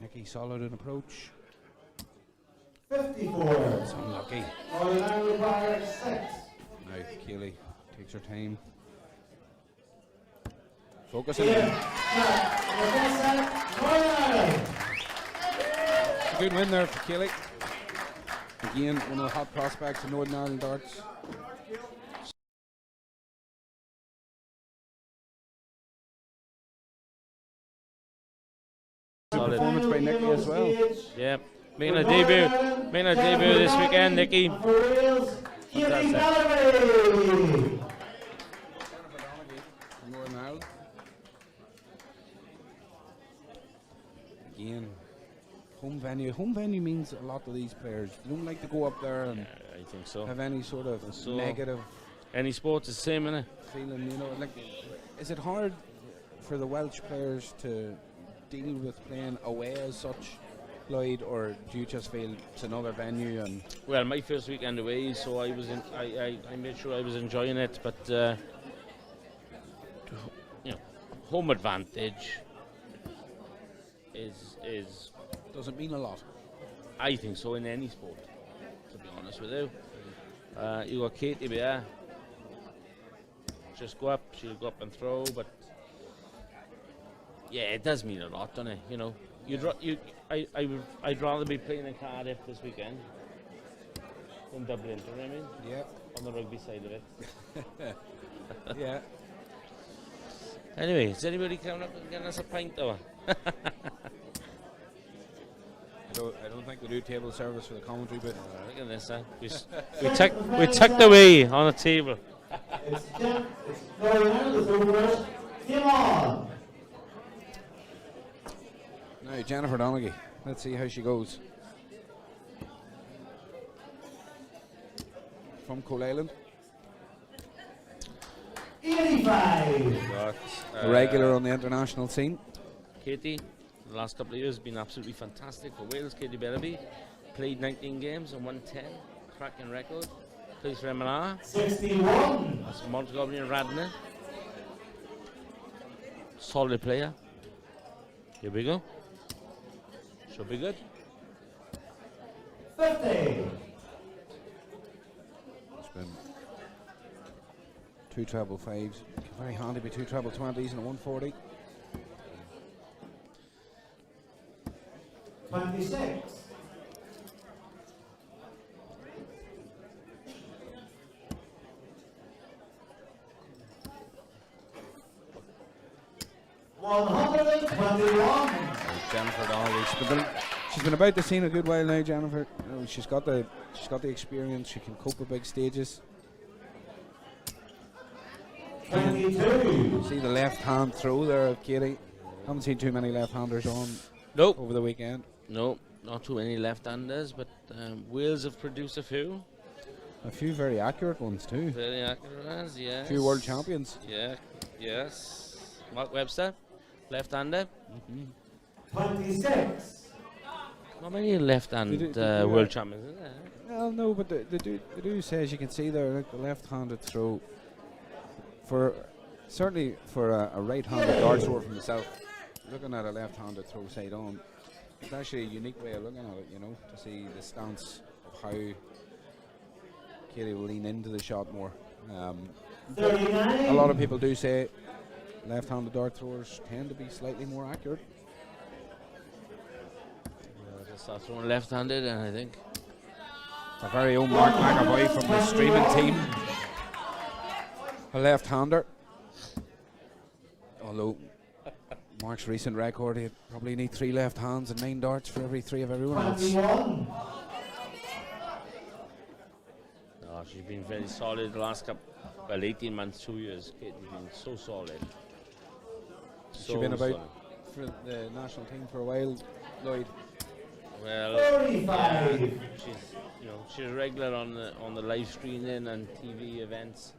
Nicky solid in approach. 54. It's unlucky. Northern Ireland require 6. Now Keely takes her time. Focusing. Ian, in. Northern Ireland. A good win there for Keely. Again, one of the hot prospects in Northern Ireland darts. Good performance by Nicky as well. yeah. Making a debut this weekend, Nicky. For Wales, Katie Fantastic. Galloway. Northern Ireland. Again, home venue. Home venue means a lot to these players. They don't like to go up there and I think so. have any sort of So- negative Any sport is the same, innit? feeling. You know, like, is it hard for the Welsh players to deal with playing away as such, Lloyd, or do you just feel it's another venue and Well, my first weekend away, so I was I made sure I was enjoying it, but home advantage is Doesn't mean a lot. I think so in any sport, to be honest with you. You got Katie there. Just go up, she'll go up and throw, but yeah, it does mean a lot, doesn't it? You know, I'd rather be playing in Cardiff this weekend than Dublin. Do you know what I mean? Yeah. On the rugby side of it. Yeah. Anyway, is anybody coming up and getting us a pint though? I don't think we do table service for the commentary, but Look at this, huh? We tucked away on a table. It's going out of the first. Come on. now Jennifer Donaghy. Let's see how she goes. From Coal Island. 85. Got, A regular on the international scene. Katie, the last couple of years has been absolutely fantastic for Wales. Katie Bellaby played 19 games and won 10. Cracking record. Plays for M&R. 61. That's Montgomery and Radnor. Solid player. Here we go. Should be good. 50. It's been 2 treble 5s. Very handy with 2 treble 20s and a 140. 26. Jennifer Donaghy. She's been about the scene a good while now, Jennifer. You know, she's got the experience. She can cope with big stages. 22. See the left hand throw there of Katie. Haven't seen too many left-handers on Nope. over the weekend. No, not too many left-handers, but Wales have produced a few. A few very accurate ones too. Very accurate ones, yes. A few world champions. Yeah, yes. Mark Webster, left-hander. 26. Not many left-hand They do, world champions, is there? Well, no, but they do say, as you can see there, like the left-handed throw. Certainly for a right-handed dart thrower from myself, looking at a left-handed throw side on, it's actually a unique way of looking at it, you know, to see the stance of how Katie will lean into the shot more. 39. A lot of people do say left-handed dart throwers tend to be slightly more accurate. Just start throwing left-handed, and I think Our very own Mark McAvoy from the streaming team, a left-hander. Although Mark's recent record, he'd probably need 3 left hands and 9 darts for every 3 of everyone else. 21. no, she's been very solid the last 18 months, 2 years. Katie's been so solid. She's been about for the national team for a while, Lloyd. Well, 35. she's regular on the live streaming and TV events.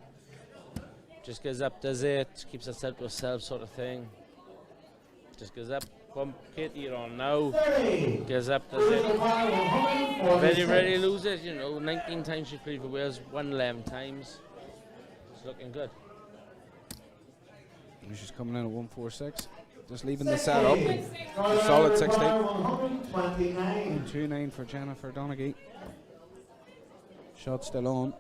Just goes up, does it, keeps herself to herself, sort of thing. Just goes up, bump, Katie, you're on now. 30. Goes up, does it. Very rarely lose it, 19 times she played for Wales, won 11 times. It's looking good. And she's coming in at 146. Just leaving the set up. Solid 60. 129. 2-9 for Jennifer Donaghy. Shot still on.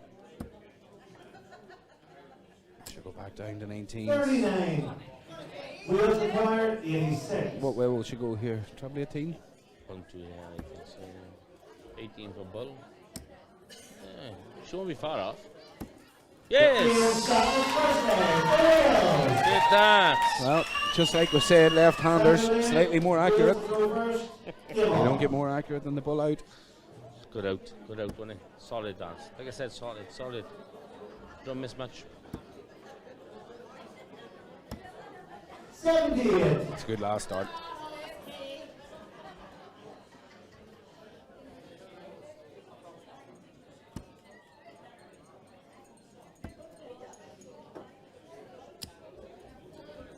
She'll go back down to 19. 39. Wheels required 86. What way will she go here? Treble 18? 1, 2, yeah, I think so. 18 for Bull. Yeah, she won't be far off. Yes! Good that! Well, just like we said, left-handers slightly more accurate. They don't get more accurate than the bull out. Good out, wasn't it? Solid dance. Like I said, solid. Don't miss much. 78. It's a good last start.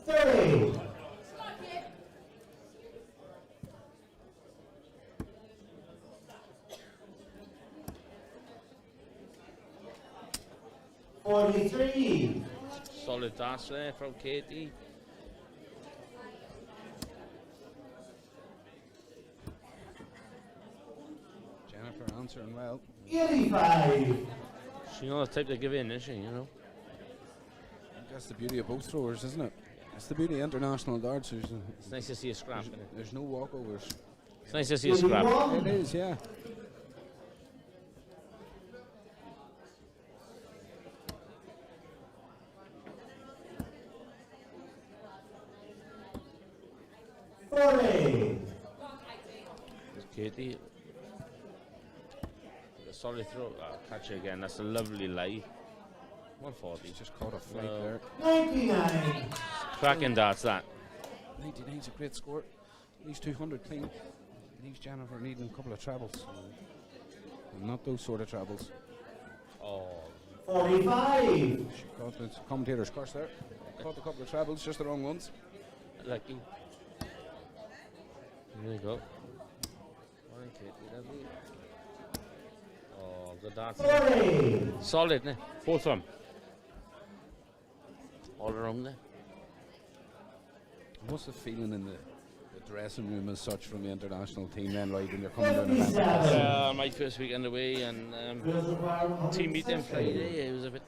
Thirty. $43. Solid dance there from Katie. answering well. 85. She's not the type to give in, is she? You know. That's the beauty of both throwers, isn't it? It's the beauty of international darts. It's nice to see a scrap. Isn't it? There's no walkovers. It's nice to see a scrap. 81. It is, yeah. Forty. Katie. A solid throw. Catch it again. That's a lovely lie. 140. Just caught a flight No. there. 99. Cracking darts, that. 99's a great score. Leaves 200 clean. Leaves Jennifer needing a couple of trebles. And not those sort of trebles. Oh. 45. She caught the commentator's curse there. Caught a couple of trebles, just the wrong ones. Lucky. There you go. Morning, Katie. Lovely. Oh, good darts. 40. Solid, ne? Both of them. All around there. What's the feeling in the dressing room as such from the international team then, right, when you're coming to an event? 57. My first weekend away and Wheels require team meeting 160. Friday. It was a bit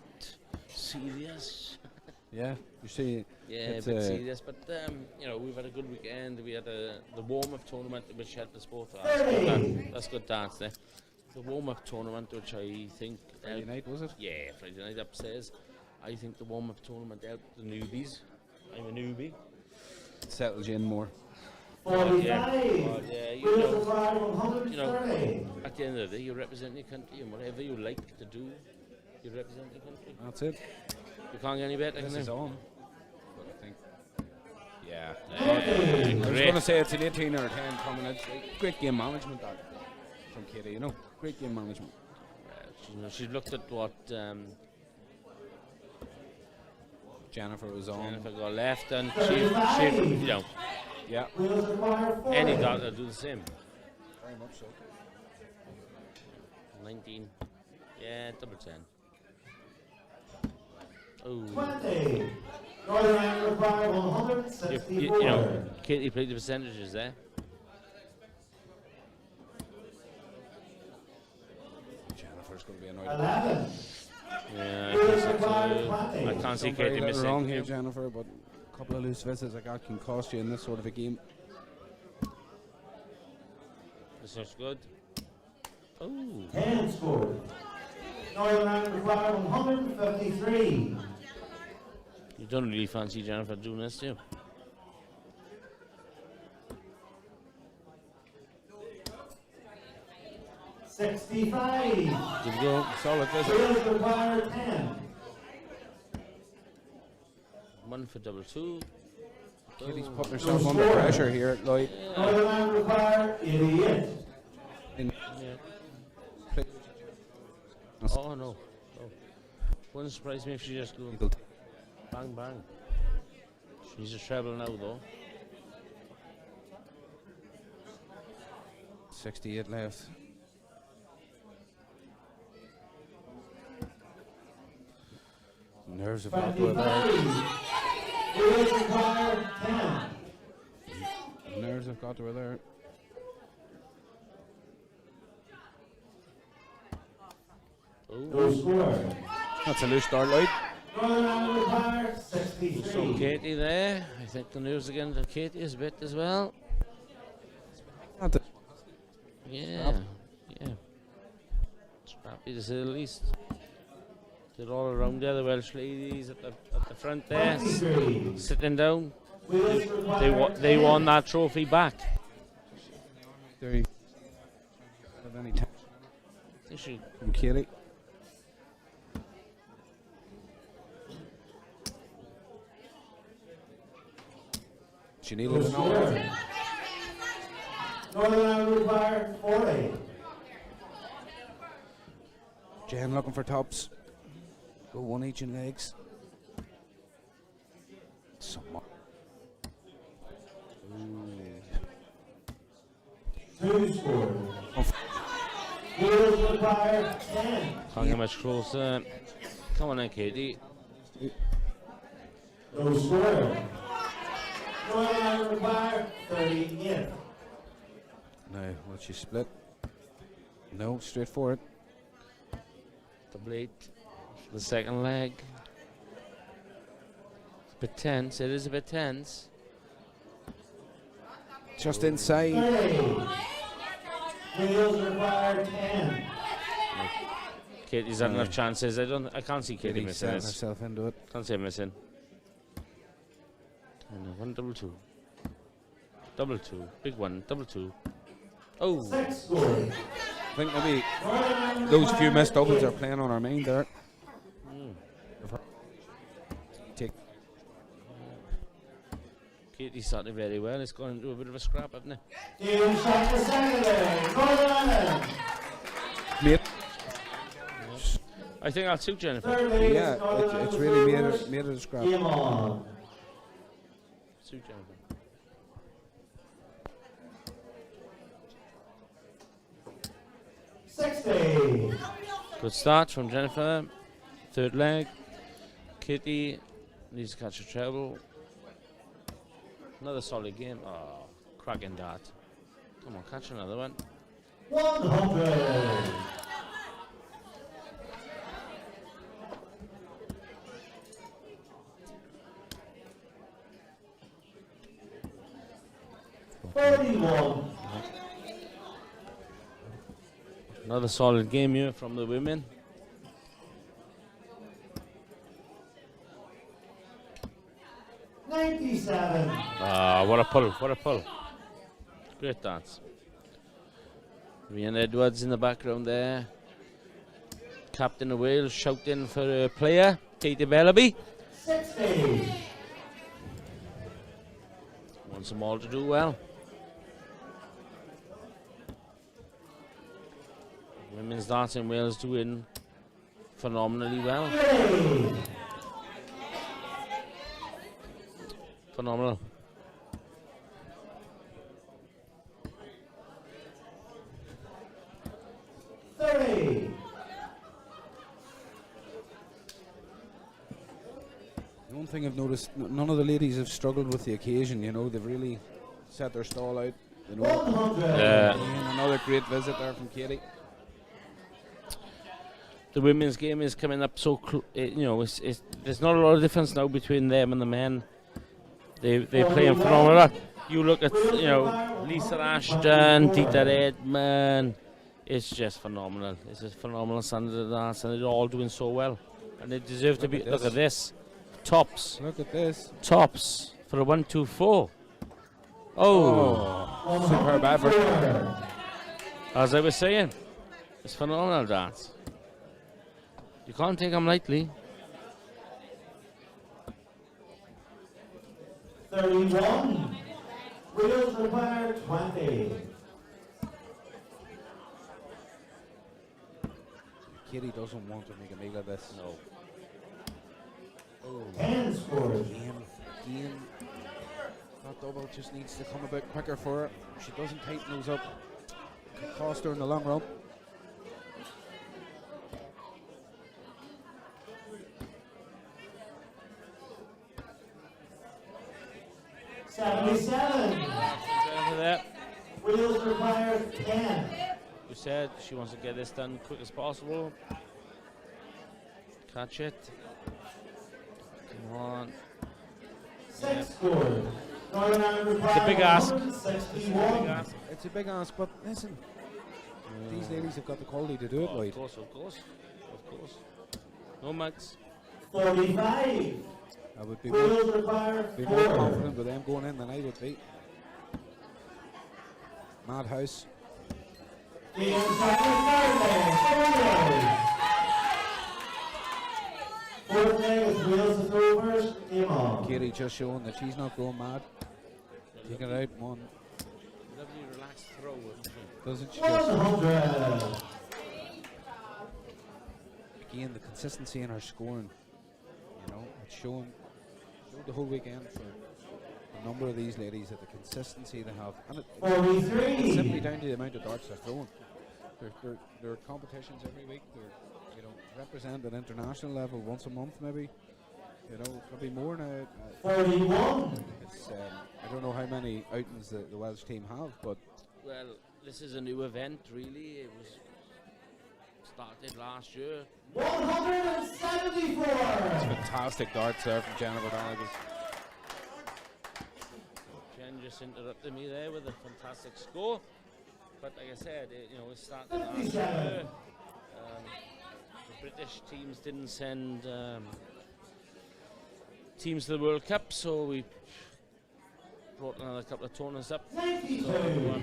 serious. Yeah, you see, Yeah, it's a bit serious, but you know, we've had a good weekend. We had the warm-up tournament which helped us both. That's good dance there. The warm-up tournament, which I think Friday night, was it? yeah, Friday night upstairs. I think the warm-up tournament helped the newbies. I'm a newbie. Settles you in more. 45. Yeah, you Wheels know, require 130. at the end of the day, you represent your country, and whatever you like to do, you represent your country. That's it. You can't get any better This than is that. on. But I think, yeah. Yeah, I was great. going to say it's an 18 or a 10 coming. It's great game management that from Katie, you know. Great game management. She's looked at what Jennifer was on. Jennifer got left, and she, you know, Yeah, Wheels require 40. any dog will do the same. very much so. 19, yeah, double 10. Oh, 20. Northern Ireland require you 164. know, Katie played the percentages there. Jennifer's going to be annoyed. 11. Yeah, Wheels I require think so. 20. I can't see Done very Katie little wrong missing. here, Jennifer, but a couple of loose visits like that can cost you in this sort of a game. This looks good. Oh, 10 scored. Northern Ireland require 153. you don't really fancy Jennifer doing this, do you? $65. Good go. Solid visit. Wheels require 10. One for double 2. Katie's putting herself under pressure here, Lloyd. Northern Ireland require 88. In Yeah. Oh no. Oh. Wouldn't surprise me if she just go bang bang. She's a treble now though. 68 left. Nerves have got to her there. 25. Wheels require 10. Nerves have got to her there. No score. That's a loose start, Lloyd. Northern Ireland require 63. So Katie there. I think the news again to Katie is a bit as well. Not the- Yeah. Yeah. Scrappy to say the least. They're all around there, the Welsh ladies at the front there, 23. sitting down. Wheels require They 10. won that trophy back. There have any time They should. from Katie. She needed No an score. hour. Northern Ireland require 40. Jen looking for tops. Go one each in legs. Somewhat. 2 scored. Wheels require 10. Can't get much closer. Come on then, Katie. No score. Northern Ireland require 38. Now, will she split? No, straight for it. Double 8 for the second leg. It's a bit tense. It is a bit tense. Just inside. 30. Wheels required 10. Katie's had enough chances. I can't see Katie missing setting this. herself into it. Can't see her missing. And 1 double 2. Double 2. Big 1. Double 2. Oh. 6 scored. I think maybe those few missed doubles are playing on our mind there. Take. Katie started very well. It's gone into a bit of a scrap, hasn't it? Game shot for Saturday. Northern Ireland. Mate, I think I'll suit Jennifer. Third leg yeah, is Northern it's Ireland really Supers. made it a scrap. Game on. Suit Jennifer. Good start from Jennifer. Third leg. Kitty needs to catch a treble. Another solid game. Oh, cracking dart. Come on, catch another one. 100. Another solid game here from the women. Ah, what a pull, what a pull. Great dance. Rian Edwards in the background there. Captain of Wales shouting for a player, Katie Bellaby. 60. Wants them all to do well. Women's dance in Wales doing phenomenally well. Phenomenal. One thing I've noticed, none of the ladies have struggled with the occasion, you know, they've really set their stall out. You know. And another great visit there from Katie. The women's game is coming up so, you know, there's not a lot of difference now between them and the men. They play in phenomenal. You look at, you know, Lisa Ashton, Dieter Edman. It's just phenomenal. It's a phenomenal standard of dance, and they're all doing so well. And they deserve to be. Look at this. Tops. Look at this. Tops for a 1-2-4. Oh. Superb effort. As I was saying, it's phenomenal dance. You can't take them lightly. 31. Wheels required 20. Katie doesn't want to make a meal of this. No. Oh. 10 scores. Again. That double just needs to come a bit quicker for her. If she doesn't tighten those up, it could cost her in the long run. Wheels required 10. You said she wants to get this done quick as possible. Catch it. Come on. 6 scores. It's a big ask. 61. It's a big ask, but listen, these ladies have got the quality to do it, right? Of course, of course, of course. No max. 45. I would be Wheels required more confident 4. with them going in than I would be. Madhouse. Game Saturday. Fourth leg is Wheels and Rovers. Game on. Katie just showing that she's not going mad. Take it out, one. Lovely relaxed throw, isn't she? Doesn't she just? 100. Again, the consistency in her scoring. You know, it's showed the whole weekend for a number of these ladies that the consistency they have. And it's 43. simply down to the amount of darts they're throwing. There are competitions every week. They're, you know, represent at international level once a month maybe. You know, maybe more now. 41. It's, I don't know how many outings the Welsh team have, but Well, this is a new event, really. It was started last year. 174. Fantastic darts there from Jennifer Donegal. Jen just interrupted me there with a fantastic score. But like I said, it started last year. The British teams didn't send teams to the World Cup, so we brought another couple of tournaments up. So, yeah,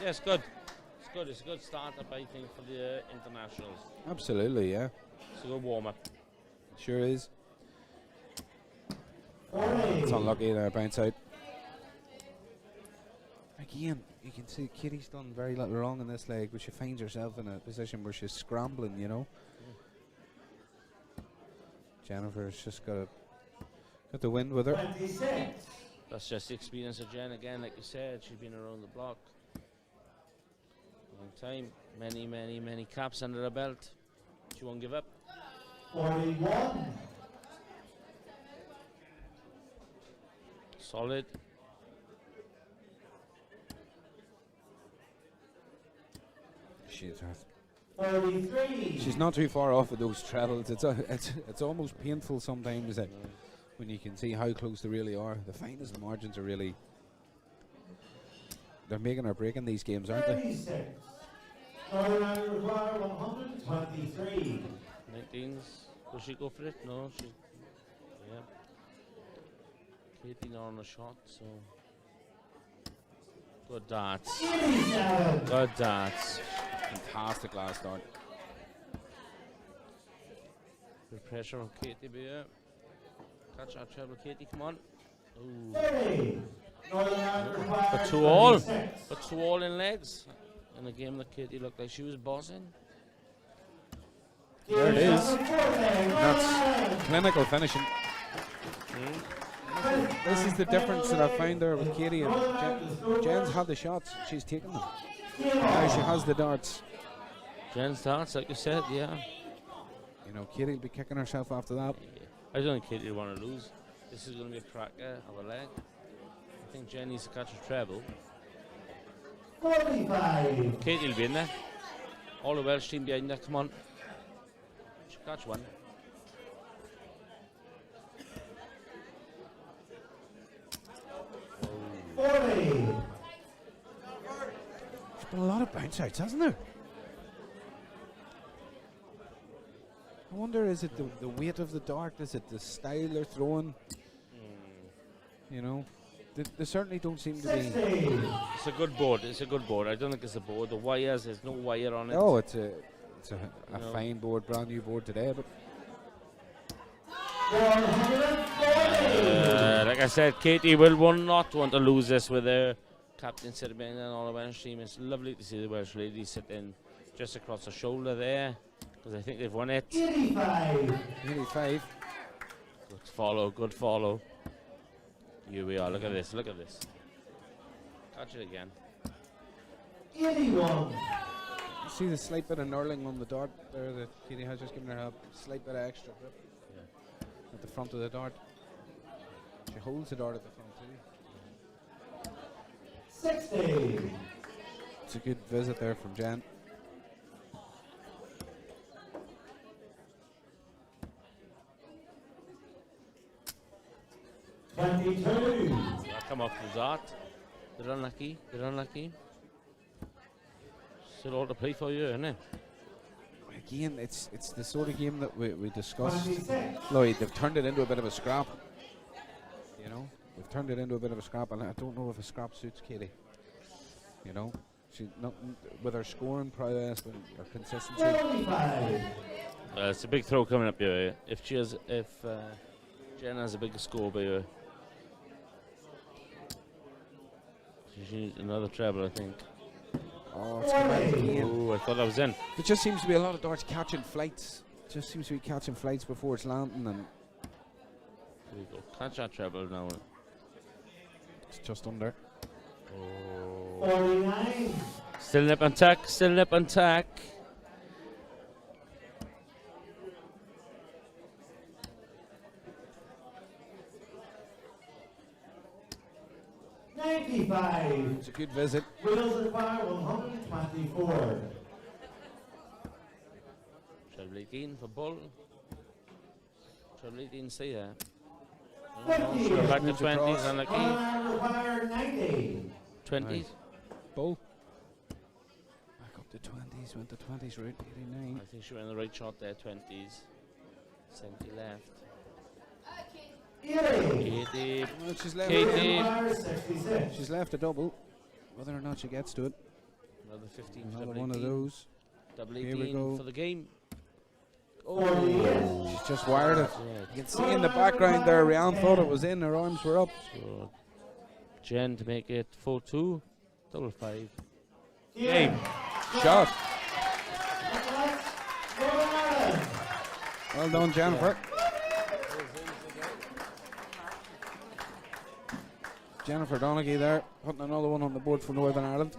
it's good. It's good. It's a good start-up, I think, for the internationals. Absolutely, yeah. It's a good warm-up. Sure is. It's unlucky there, bounce out. Again, you can see Kitty's done very little wrong in this leg, but she finds herself in a position where she's scrambling, you know. Jennifer's just got the wind with her. 26. That's just the experience of Jen again, like you said. She's been around the block a long time. Many caps under her belt. She won't give up. 41. Solid. She's not too far off with those trebles. It's almost painful sometimes that when you can see how close they really are. The finest margins are really, they're making or breaking these games, aren't they? 36. Northern Ireland require 123. 19s. Will she go for it? No, she. Yeah. Katie not on a shot, so. Good darts. 87. Good darts. Fantastic last start. Good pressure on Katie B.D.O. Catch our treble, Katie, come on. Ooh. 30. Northern Ireland require But 2 all. 36. But 2 all in legs. In a game that Katie looked like she was bossing. There it is. That's clinical finishing. This is the difference that I found there with Katie. And Jen's had the shots, she's taken them. Now she has the darts. Jen's darts, like you said, yeah. You know, Katie will be kicking herself after that. I don't think Katie will want to lose. This is going to be a cracker of a leg. I think Jen needs to catch a treble. 45. Katie will be in there. All the Welsh team behind there, come on. She'll catch one. There's been a lot of bounce outs, hasn't there? I wonder, is it the weight of the dart? Is it the style they're throwing? You know, they certainly don't seem to be. It's a good board. It's a good board. I don't think it's a board. The wires, there's no wire on it. Oh, it's a fine board, brand new board today. But like I said, Katie will not want to lose this with her captain sitting behind and all the Welsh team. It's lovely to see the Welsh ladies sitting just across the shoulder there, because I think they've won it. 85. Good follow, good follow. Here we are, look at this, look at this. Catch it again. 81. You see the slight bit of knurling on the dart there that Katie has just given her a slight bit of extra grip at the front of the dart. She holds the dart at the front too. 60. It's a good visit there from Jen. Come off the dart. They're unlucky. They're unlucky. Still all to play for you, isn't it? Again, it's the sort of game that we discussed. 26. Lloyd, they've turned it into a bit of a scrap. You know, they've turned it into a bit of a scrap, and I don't know if a scrap suits Katie. You know, she not with her scoring prowess and her consistency. 75. It's a big throw coming up here. If Jen has a big score by her, she needs another treble, I think. Oh, it's come out again. Oh, I thought I was in. There just seems to be a lot of darts catching flights. Just seems to be catching flights before it's landing, and Here we go. Catch that treble now. it's just under. Oh. 49. Still nip and tack, still nip and tack. It's a good visit. Wheels require 124. 18 for Bull. Treble 18 stay there. 50. Sure, back to Moves 20s across. on the key. Corner require 90. 20s. Nice. Bull. Back up to 20s, went to 20s route, 89. I think she went the right shot there, 20s. 70 left. 80. 80. Well, she's left. Katie. Require 66. She's left a double. Whether or not she gets to it. Another 15 for Another double one of 18. those. Double Here we 18 go. for the game. Oh. She's just wired it. Yeah. You can see in the background there, Rianne thought it was in, her arms were up. So Jen to make it 4-2. Double 5. Game. Shot. Northern Ireland. Well done, Jennifer. Jennifer Donaghy there, putting another one on the board for Northern Ireland.